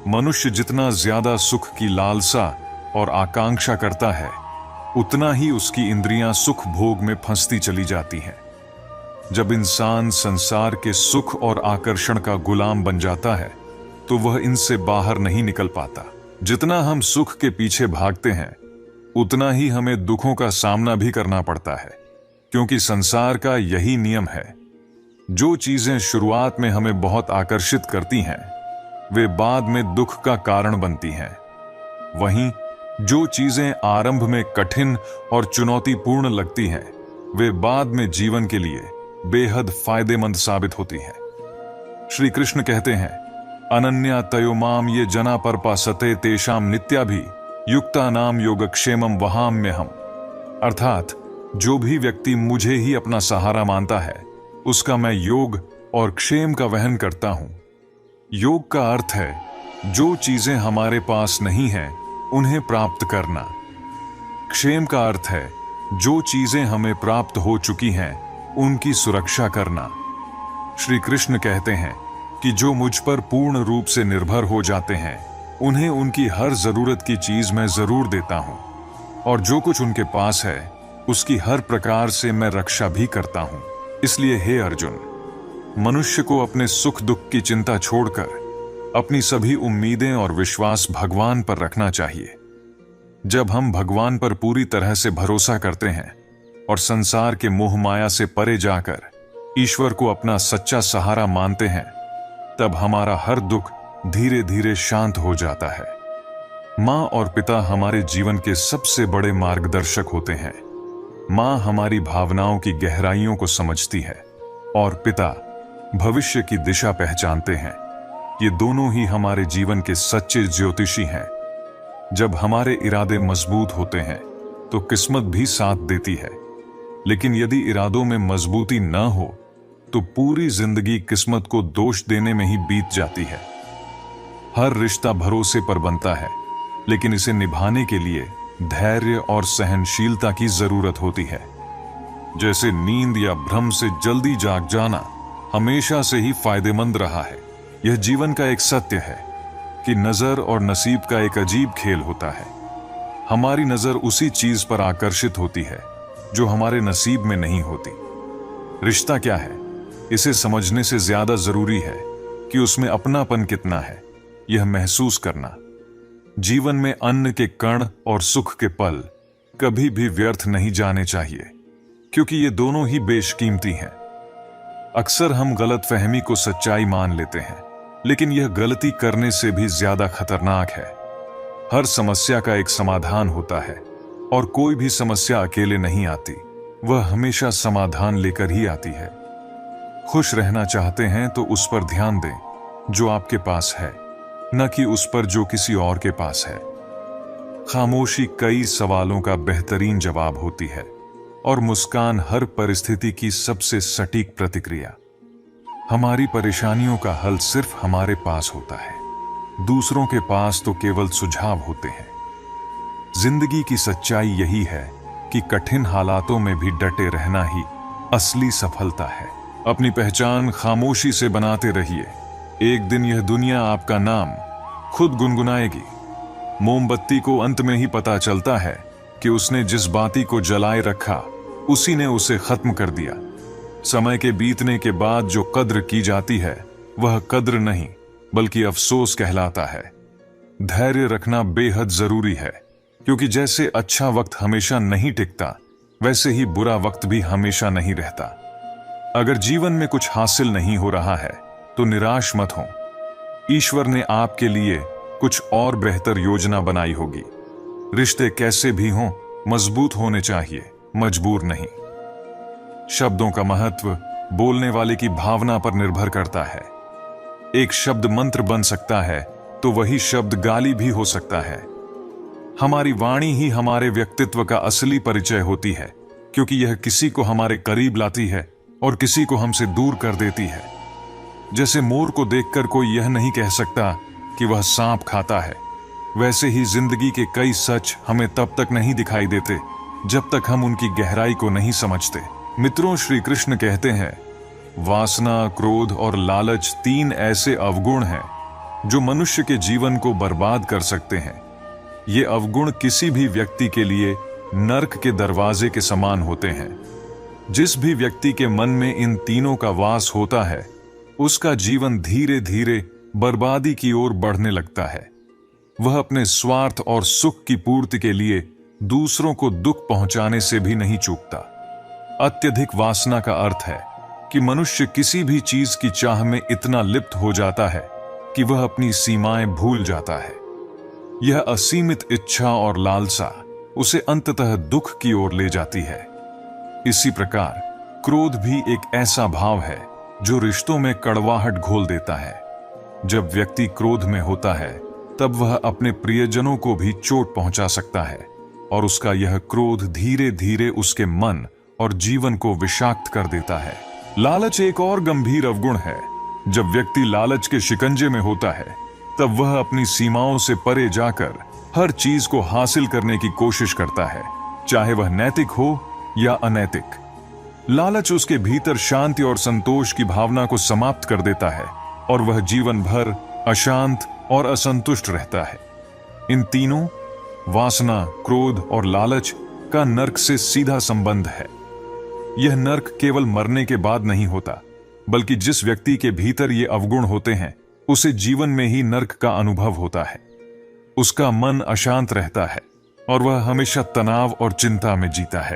मनुष्य जितना ज्यादा सुख की लालसा और आकांक्षा करता है, उतना ही उसकी इंद्रियां सुख भोग में फंसती चली जाती हैं। जब इंसान संसार के सुख और आकर्षण का गुलाम बन जाता है तो वह इनसे बाहर नहीं निकल पाता। जितना हम सुख के पीछे भागते हैं, उतना ही हमें दुखों का सामना भी करना पड़ता है, क्योंकि संसार का यही नियम है। जो चीजें शुरुआत में हमें बहुत आकर्षित करती हैं, वे बाद में दुख का कारण बनती हैं। वहीं जो चीजें आरंभ में कठिन और चुनौतीपूर्ण लगती हैं, वे बाद में जीवन के लिए बेहद फायदेमंद साबित होती हैं। श्री कृष्ण कहते हैं, अनन्या तयो माम ये जना परपासते तेषाम नित्याभि युक्ता नाम योगक्षेमम वहाम्यहम। अर्थात जो भी व्यक्ति मुझे ही अपना सहारा मानता है, उसका मैं योग और क्षेम का वहन करता हूं। योग का अर्थ है जो चीजें हमारे पास नहीं हैं उन्हें प्राप्त करना। क्षेम का अर्थ है जो चीजें हमें प्राप्त हो चुकी हैं उनकी सुरक्षा करना। श्री कृष्ण कहते हैं कि जो मुझ पर पूर्ण रूप से निर्भर हो जाते हैं, उन्हें उनकी हर जरूरत की चीज मैं जरूर देता हूं, और जो कुछ उनके पास है उसकी हर प्रकार से मैं रक्षा भी करता हूं। इसलिए हे अर्जुन, मनुष्य को अपने सुख दुख की चिंता छोड़कर अपनी सभी उम्मीदें और विश्वास भगवान पर रखना चाहिए। जब हम भगवान पर पूरी तरह से भरोसा करते हैं और संसार के मोह माया से परे जाकर ईश्वर को अपना सच्चा सहारा मानते हैं, तब हमारा हर दुख धीरे धीरे शांत हो जाता है। माँ और पिता हमारे जीवन के सबसे बड़े मार्गदर्शक होते हैं। माँ हमारी भावनाओं की गहराइयों को समझती है और पिता भविष्य की दिशा पहचानते हैं। ये दोनों ही हमारे जीवन के सच्चे ज्योतिषी हैं। जब हमारे इरादे मजबूत होते हैं तो किस्मत भी साथ देती है, लेकिन यदि इरादों में मजबूती न हो तो पूरी जिंदगी किस्मत को दोष देने में ही बीत जाती है। हर रिश्ता भरोसे पर बनता है, लेकिन इसे निभाने के लिए धैर्य और सहनशीलता की जरूरत होती है। जैसे नींद या भ्रम से जल्दी जाग जाना हमेशा से ही फायदेमंद रहा है, यह जीवन का एक सत्य है कि नजर और नसीब का एक अजीब खेल होता है। हमारी नजर उसी चीज पर आकर्षित होती है जो हमारे नसीब में नहीं होती। रिश्ता क्या है, इसे समझने से ज्यादा जरूरी है कि उसमें अपनापन कितना है, यह महसूस करना। जीवन में अन्न के कण और सुख के पल कभी भी व्यर्थ नहीं जाने चाहिए, क्योंकि ये दोनों ही बेशकीमती हैं। अक्सर हम गलतफहमी को सच्चाई मान लेते हैं, लेकिन यह गलती करने से भी ज्यादा खतरनाक है। हर समस्या का एक समाधान होता है, और कोई भी समस्या अकेले नहीं आती, वह हमेशा समाधान लेकर ही आती है। खुश रहना चाहते हैं तो उस पर ध्यान दें जो आपके पास है, न कि उस पर जो किसी और के पास है। खामोशी कई सवालों का बेहतरीन जवाब होती है, और मुस्कान हर परिस्थिति की सबसे सटीक प्रतिक्रिया। हमारी परेशानियों का हल सिर्फ हमारे पास होता है, दूसरों के पास तो केवल सुझाव होते हैं। जिंदगी की सच्चाई यही है कि कठिन हालातों में भी डटे रहना ही असली सफलता है। अपनी पहचान खामोशी से बनाते रहिए। एक दिन यह दुनिया आपका नाम खुद गुनगुनाएगी। मोमबत्ती को अंत में ही पता चलता है कि उसने जिस बाती को जलाए रखा, उसी ने उसे खत्म कर दिया। समय के बीतने के बाद जो कद्र की जाती है, वह कद्र नहीं बल्कि अफसोस कहलाता है। धैर्य रखना बेहद जरूरी है, क्योंकि जैसे अच्छा वक्त हमेशा नहीं टिकता, वैसे ही बुरा वक्त भी हमेशा नहीं रहता। अगर जीवन में कुछ हासिल नहीं हो रहा है तो निराश मत हो। ईश्वर ने आपके लिए कुछ और बेहतर योजना बनाई होगी। रिश्ते कैसे भी हों, मजबूत होने चाहिए, मजबूर नहीं। शब्दों का महत्व बोलने वाले की भावना पर निर्भर करता है। एक शब्द मंत्र बन सकता है तो वही शब्द गाली भी हो सकता है। हमारी वाणी ही हमारे व्यक्तित्व का असली परिचय होती है, क्योंकि यह किसी को हमारे करीब लाती है और किसी को हमसे दूर कर देती है। जैसे मोर को देखकर कोई यह नहीं कह सकता कि वह सांप खाता है, वैसे ही जिंदगी के कई सच हमें तब तक नहीं दिखाई देते जब तक हम उनकी गहराई को नहीं समझते। मित्रों, श्री कृष्ण कहते हैं, वासना, क्रोध और लालच 3 ऐसे अवगुण हैं जो मनुष्य के जीवन को बर्बाद कर सकते हैं। ये अवगुण किसी भी व्यक्ति के लिए नर्क के दरवाजे के समान होते हैं। जिस भी व्यक्ति के मन में इन तीनों का वास होता है, उसका जीवन धीरे धीरे बर्बादी की ओर बढ़ने लगता है। वह अपने स्वार्थ और सुख की पूर्ति के लिए दूसरों को दुख पहुंचाने से भी नहीं चूकता। अत्यधिक वासना का अर्थ है कि मनुष्य किसी भी चीज की चाह में इतना लिप्त हो जाता है कि वह अपनी सीमाएं भूल जाता है। यह असीमित इच्छा और लालसा उसे अंततः दुख की ओर ले जाती है। इसी प्रकार क्रोध भी एक ऐसा भाव है जो रिश्तों में कड़वाहट घोल देता है। जब व्यक्ति क्रोध में होता है, तब वह अपने प्रियजनों को भी चोट पहुंचा सकता है और उसका यह क्रोध धीरे धीरे उसके मन और जीवन को विषाक्त कर देता है। लालच एक और गंभीर अवगुण है। जब व्यक्ति लालच के शिकंजे में होता है, तब वह अपनी सीमाओं से परे जाकर हर चीज को हासिल करने की कोशिश करता है, चाहे वह नैतिक हो या अनैतिक। लालच उसके भीतर शांति और संतोष की भावना को समाप्त कर देता है और वह जीवन भर अशांत और असंतुष्ट रहता है। इन तीनों, वासना, क्रोध और लालच का नर्क से सीधा संबंध है। यह नर्क केवल मरने के बाद नहीं होता, बल्कि जिस व्यक्ति के भीतर ये अवगुण होते हैं, उसे जीवन में ही नर्क का अनुभव होता है। उसका मन अशांत रहता है और वह हमेशा तनाव और चिंता में जीता है।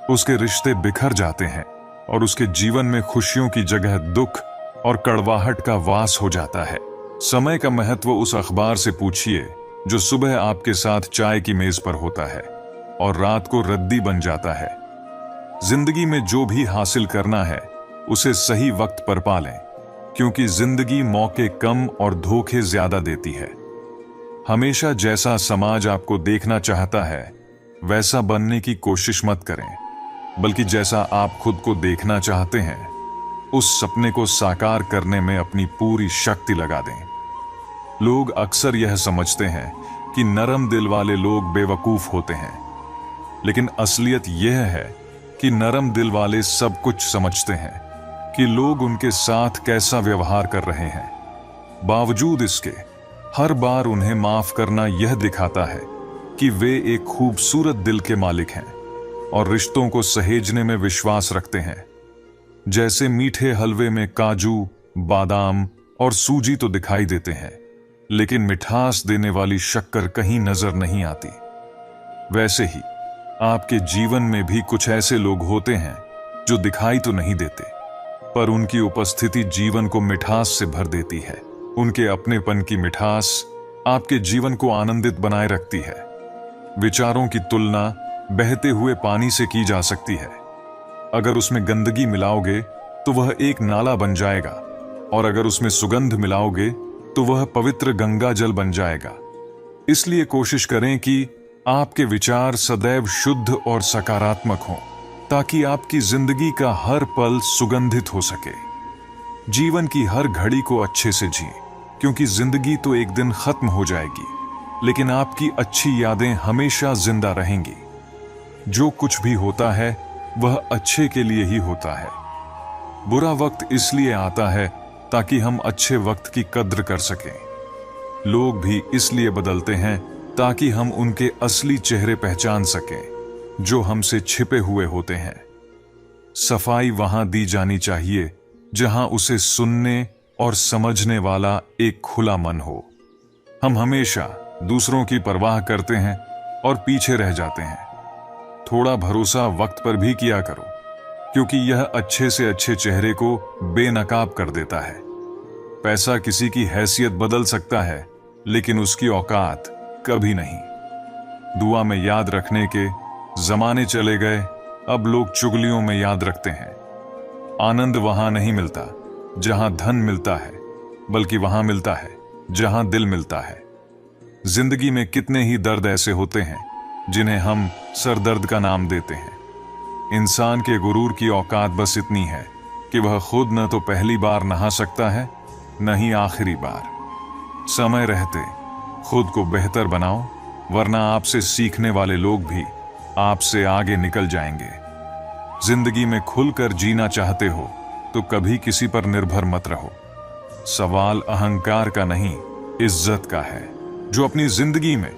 उसके रिश्ते बिखर जाते हैं और उसके जीवन में खुशियों की जगह दुख और कड़वाहट का वास हो जाता है। समय का महत्व उस अखबार से पूछिए जो सुबह आपके साथ चाय की मेज पर होता है और रात को रद्दी बन जाता है। जिंदगी में जो भी हासिल करना है, उसे सही वक्त पर पालें, क्योंकि जिंदगी मौके कम और धोखे ज्यादा देती है। हमेशा जैसा समाज आपको देखना चाहता है, वैसा बनने की कोशिश मत करें, बल्कि जैसा आप खुद को देखना चाहते हैं, उस सपने को साकार करने में अपनी पूरी शक्ति लगा दें। लोग अक्सर यह समझते हैं कि नरम दिल वाले लोग बेवकूफ होते हैं, लेकिन असलियत यह है कि नरम दिल वाले सब कुछ समझते हैं कि लोग उनके साथ कैसा व्यवहार कर रहे हैं। बावजूद इसके, हर बार उन्हें माफ करना यह दिखाता है कि वे एक खूबसूरत दिल के मालिक हैं और रिश्तों को सहेजने में विश्वास रखते हैं। जैसे मीठे हलवे में काजू, बादाम और सूजी तो दिखाई देते हैं, लेकिन मिठास देने वाली शक्कर कहीं नजर नहीं आती। वैसे ही आपके जीवन में भी कुछ ऐसे लोग होते हैं जो दिखाई तो नहीं देते, पर उनकी उपस्थिति जीवन को मिठास से भर देती है। उनके अपनेपन की मिठास आपके जीवन को आनंदित बनाए रखती है। विचारों की तुलना बहते हुए पानी से की जा सकती है। अगर उसमें गंदगी मिलाओगे तो वह एक नाला बन जाएगा, और अगर उसमें सुगंध मिलाओगे तो वह पवित्र गंगा जल बन जाएगा। इसलिए कोशिश करें कि आपके विचार सदैव शुद्ध और सकारात्मक हों, ताकि आपकी जिंदगी का हर पल सुगंधित हो सके। जीवन की हर घड़ी को अच्छे से जिएं, क्योंकि जिंदगी तो एक दिन खत्म हो जाएगी, लेकिन आपकी अच्छी यादें हमेशा जिंदा रहेंगी। जो कुछ भी होता है वह अच्छे के लिए ही होता है। बुरा वक्त इसलिए आता है ताकि हम अच्छे वक्त की कद्र कर सकें। लोग भी इसलिए बदलते हैं ताकि हम उनके असली चेहरे पहचान सकें जो हमसे छिपे हुए होते हैं। सफाई वहां दी जानी चाहिए जहां उसे सुनने और समझने वाला एक खुला मन हो। हम हमेशा दूसरों की परवाह करते हैं, और पीछे रह जाते हैं। थोड़ा भरोसा वक्त पर भी किया करो, क्योंकि यह अच्छे से अच्छे चेहरे को बेनकाब कर देता है। पैसा किसी की हैसियत बदल सकता है, लेकिन उसकी औकात कभी नहीं। दुआ में याद रखने के जमाने चले गए, अब लोग चुगलियों में याद रखते हैं। आनंद वहां नहीं मिलता जहां धन मिलता है, बल्कि वहां मिलता है जहां दिल मिलता है। जिंदगी में कितने ही दर्द ऐसे होते हैं जिन्हें हम सरदर्द का नाम देते हैं। इंसान के गुरूर की औकात बस इतनी है कि वह खुद न तो पहली बार नहा सकता है, न ही आखिरी बार। समय रहते खुद को बेहतर बनाओ, वरना आपसे सीखने वाले लोग भी आपसे आगे निकल जाएंगे। जिंदगी में खुलकर जीना चाहते हो तो कभी किसी पर निर्भर मत रहो। सवाल अहंकार का नहीं, इज्जत का है। जो अपनी जिंदगी में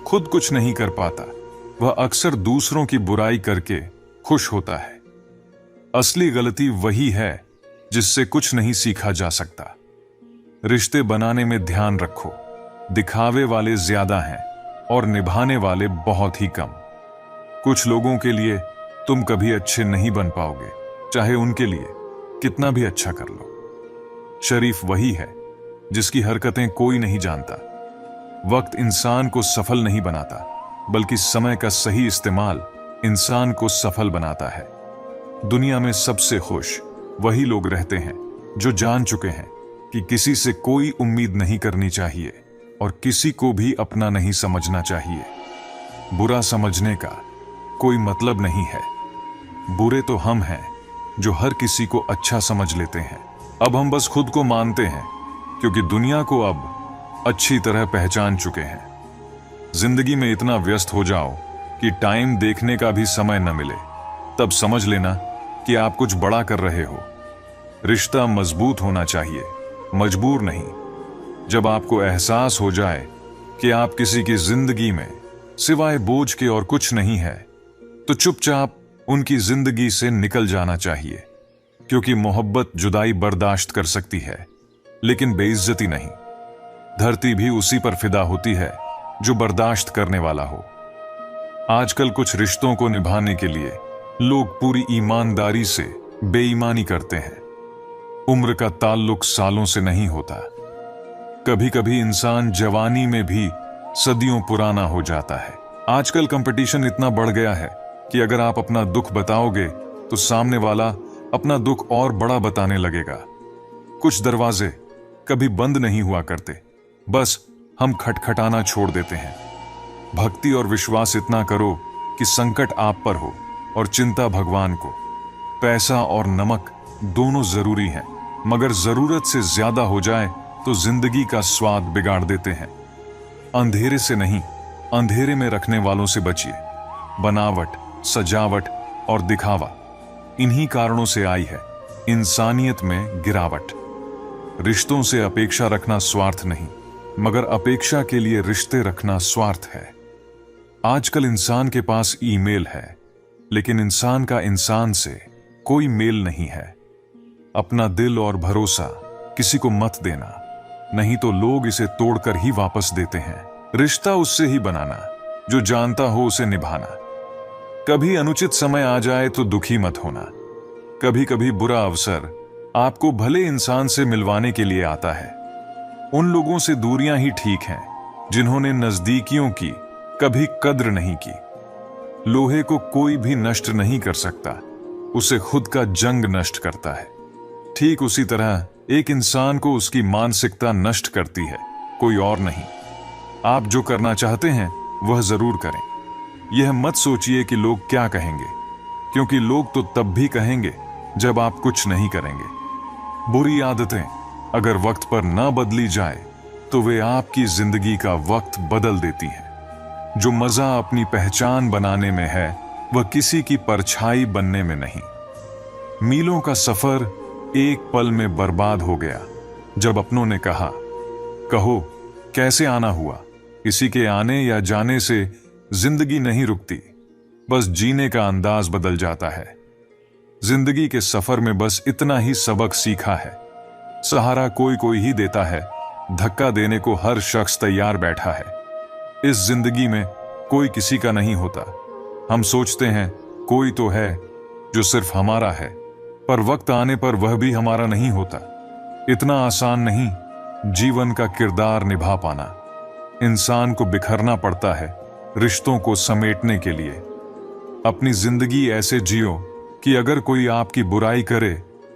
खुद कुछ नहीं कर पाता, वह अक्सर दूसरों की बुराई करके खुश होता है। असली गलती वही है जिससे कुछ नहीं सीखा जा सकता। रिश्ते बनाने में ध्यान रखो, दिखावे वाले ज्यादा हैं और निभाने वाले बहुत ही कम। कुछ लोगों के लिए तुम कभी अच्छे नहीं बन पाओगे, चाहे उनके लिए कितना भी अच्छा कर लो। शरीफ वही है जिसकी हरकतें कोई नहीं जानता। वक्त इंसान को सफल नहीं बनाता, बल्कि समय का सही इस्तेमाल इंसान को सफल बनाता है। दुनिया में सबसे खुश वही लोग रहते हैं जो जान चुके हैं कि किसी से कोई उम्मीद नहीं करनी चाहिए और किसी को भी अपना नहीं समझना चाहिए। बुरा समझने का कोई मतलब नहीं है। बुरे तो हम हैं जो हर किसी को अच्छा समझ लेते हैं। अब हम बस खुद को मानते हैं, क्योंकि दुनिया को अब अच्छी तरह पहचान चुके हैं। जिंदगी में इतना व्यस्त हो जाओ कि टाइम देखने का भी समय न मिले, तब समझ लेना कि आप कुछ बड़ा कर रहे हो। रिश्ता मजबूत होना चाहिए, मजबूर नहीं। जब आपको एहसास हो जाए कि आप किसी की जिंदगी में सिवाय बोझ के और कुछ नहीं है, तो चुपचाप उनकी जिंदगी से निकल जाना चाहिए। क्योंकि मोहब्बत जुदाई बर्दाश्त कर सकती है, लेकिन बेइज्जती नहीं। धरती भी उसी पर फिदा होती है जो बर्दाश्त करने वाला हो। आजकल कुछ रिश्तों को निभाने के लिए लोग पूरी ईमानदारी से बेईमानी करते हैं। उम्र का ताल्लुक सालों से नहीं होता। कभी कभी इंसान जवानी में भी सदियों पुराना हो जाता है। आजकल कंपटीशन इतना बढ़ गया है कि अगर आप अपना दुख बताओगे तो सामने वाला अपना दुख और बड़ा बताने लगेगा। कुछ दरवाजे कभी बंद नहीं हुआ करते, बस हम खटखटाना छोड़ देते हैं। भक्ति और विश्वास इतना करो कि संकट आप पर हो और चिंता भगवान को। पैसा और नमक दोनों जरूरी हैं, मगर जरूरत से ज्यादा हो जाए तो जिंदगी का स्वाद बिगाड़ देते हैं। अंधेरे से नहीं, अंधेरे में रखने वालों से बचिए। बनावट, सजावट और दिखावा, इन्हीं कारणों से आई है इंसानियत में गिरावट। रिश्तों से अपेक्षा रखना स्वार्थ नहीं, मगर अपेक्षा के लिए रिश्ते रखना स्वार्थ है। आजकल इंसान के पास ईमेल है, लेकिन इंसान का इंसान से कोई मेल नहीं है। अपना दिल और भरोसा किसी को मत देना, नहीं तो लोग इसे तोड़कर ही वापस देते हैं। रिश्ता उससे ही बनाना जो जानता हो उसे निभाना। कभी अनुचित समय आ जाए तो दुखी मत होना। कभी कभी बुरा अवसर आपको भले इंसान से मिलवाने के लिए आता है। उन लोगों से दूरियां ही ठीक हैं जिन्होंने नजदीकियों की कभी कद्र नहीं की। लोहे को कोई भी नष्ट नहीं कर सकता, उसे खुद का जंग नष्ट करता है। ठीक उसी तरह एक इंसान को उसकी मानसिकता नष्ट करती है, कोई और नहीं। आप जो करना चाहते हैं वह जरूर करें। यह मत सोचिए कि लोग क्या कहेंगे, क्योंकि लोग तो तब भी कहेंगे जब आप कुछ नहीं करेंगे। बुरी आदतें अगर वक्त पर ना बदली जाए तो वे आपकी जिंदगी का वक्त बदल देती हैं। जो मजा अपनी पहचान बनाने में है, वह किसी की परछाई बनने में नहीं। मीलों का सफर एक पल में बर्बाद हो गया जब अपनों ने कहा, कहो कैसे आना हुआ। किसी के आने या जाने से जिंदगी नहीं रुकती, बस जीने का अंदाज बदल जाता है। जिंदगी के सफर में बस इतना ही सबक सीखा है। सहारा कोई कोई ही देता है, धक्का देने को हर शख्स तैयार बैठा है। इस जिंदगी में कोई किसी का नहीं होता। हम सोचते हैं कोई तो है जो सिर्फ हमारा है, पर वक्त आने पर वह भी हमारा नहीं होता। इतना आसान नहीं जीवन का किरदार निभा पाना। इंसान को बिखरना पड़ता है रिश्तों को समेटने के लिए। अपनी जिंदगी ऐसे जियो कि अगर कोई आपकी बुराई करे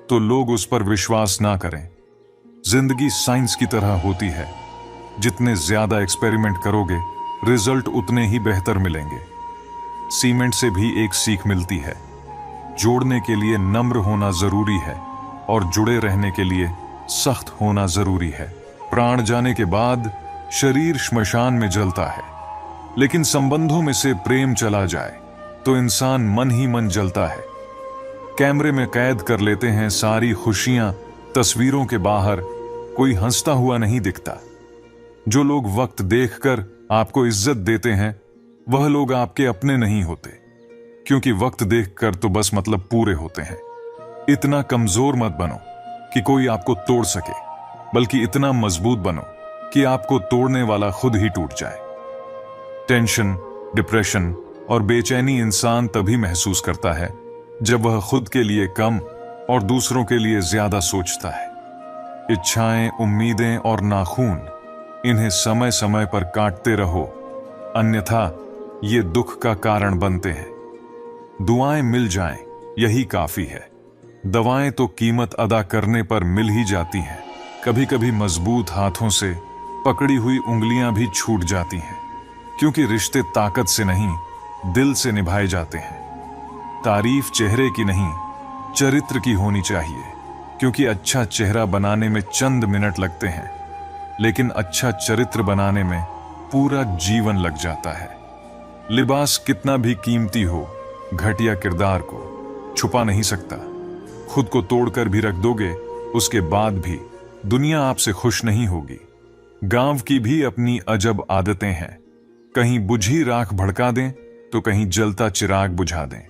तो लोग उस पर विश्वास ना करें। जिंदगी साइंस की तरह होती है, जितने ज्यादा एक्सपेरिमेंट करोगे रिजल्ट उतने ही बेहतर मिलेंगे। सीमेंट से भी एक सीख मिलती है, जोड़ने के लिए नम्र होना जरूरी है और जुड़े रहने के लिए सख्त होना जरूरी है। प्राण जाने के बाद शरीर श्मशान में जलता है, लेकिन संबंधों में से प्रेम चला जाए तो इंसान मन ही मन जलता है। कैमरे में कैद कर लेते हैं सारी खुशियां, तस्वीरों के बाहर कोई हंसता हुआ नहीं दिखता। जो लोग वक्त देखकर आपको इज्जत देते हैं वह लोग आपके अपने नहीं होते, क्योंकि वक्त देखकर तो बस मतलब पूरे होते हैं। इतना कमजोर मत बनो कि कोई आपको तोड़ सके, बल्कि इतना मजबूत बनो कि आपको तोड़ने वाला खुद ही टूट जाए। टेंशन, डिप्रेशन और बेचैनी इंसान तभी महसूस करता है जब वह खुद के लिए कम और दूसरों के लिए ज्यादा सोचता है। इच्छाएं, उम्मीदें और नाखून, इन्हें समय समय पर काटते रहो, अन्यथा ये दुख का कारण बनते हैं। दुआएं मिल जाएं, यही काफी है। दवाएं तो कीमत अदा करने पर मिल ही जाती हैं। कभी कभी मजबूत हाथों से पकड़ी हुई उंगलियां भी छूट जाती हैं, क्योंकि रिश्ते ताकत से नहीं दिल से निभाए जाते हैं। तारीफ चेहरे की नहीं चरित्र की होनी चाहिए, क्योंकि अच्छा चेहरा बनाने में चंद मिनट लगते हैं, लेकिन अच्छा चरित्र बनाने में पूरा जीवन लग जाता है। लिबास कितना भी कीमती हो, घटिया किरदार को छुपा नहीं सकता। खुद को तोड़कर भी रख दोगे, उसके बाद भी दुनिया आपसे खुश नहीं होगी। गांव की भी अपनी अजब आदतें हैं, कहीं बुझी राख भड़का दें तो कहीं जलता चिराग बुझा दें।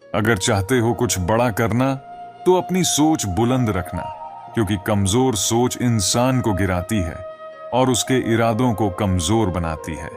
अगर चाहते हो कुछ बड़ा करना तो अपनी सोच बुलंद रखना, क्योंकि कमजोर सोच इंसान को गिराती है और उसके इरादों को कमजोर बनाती है।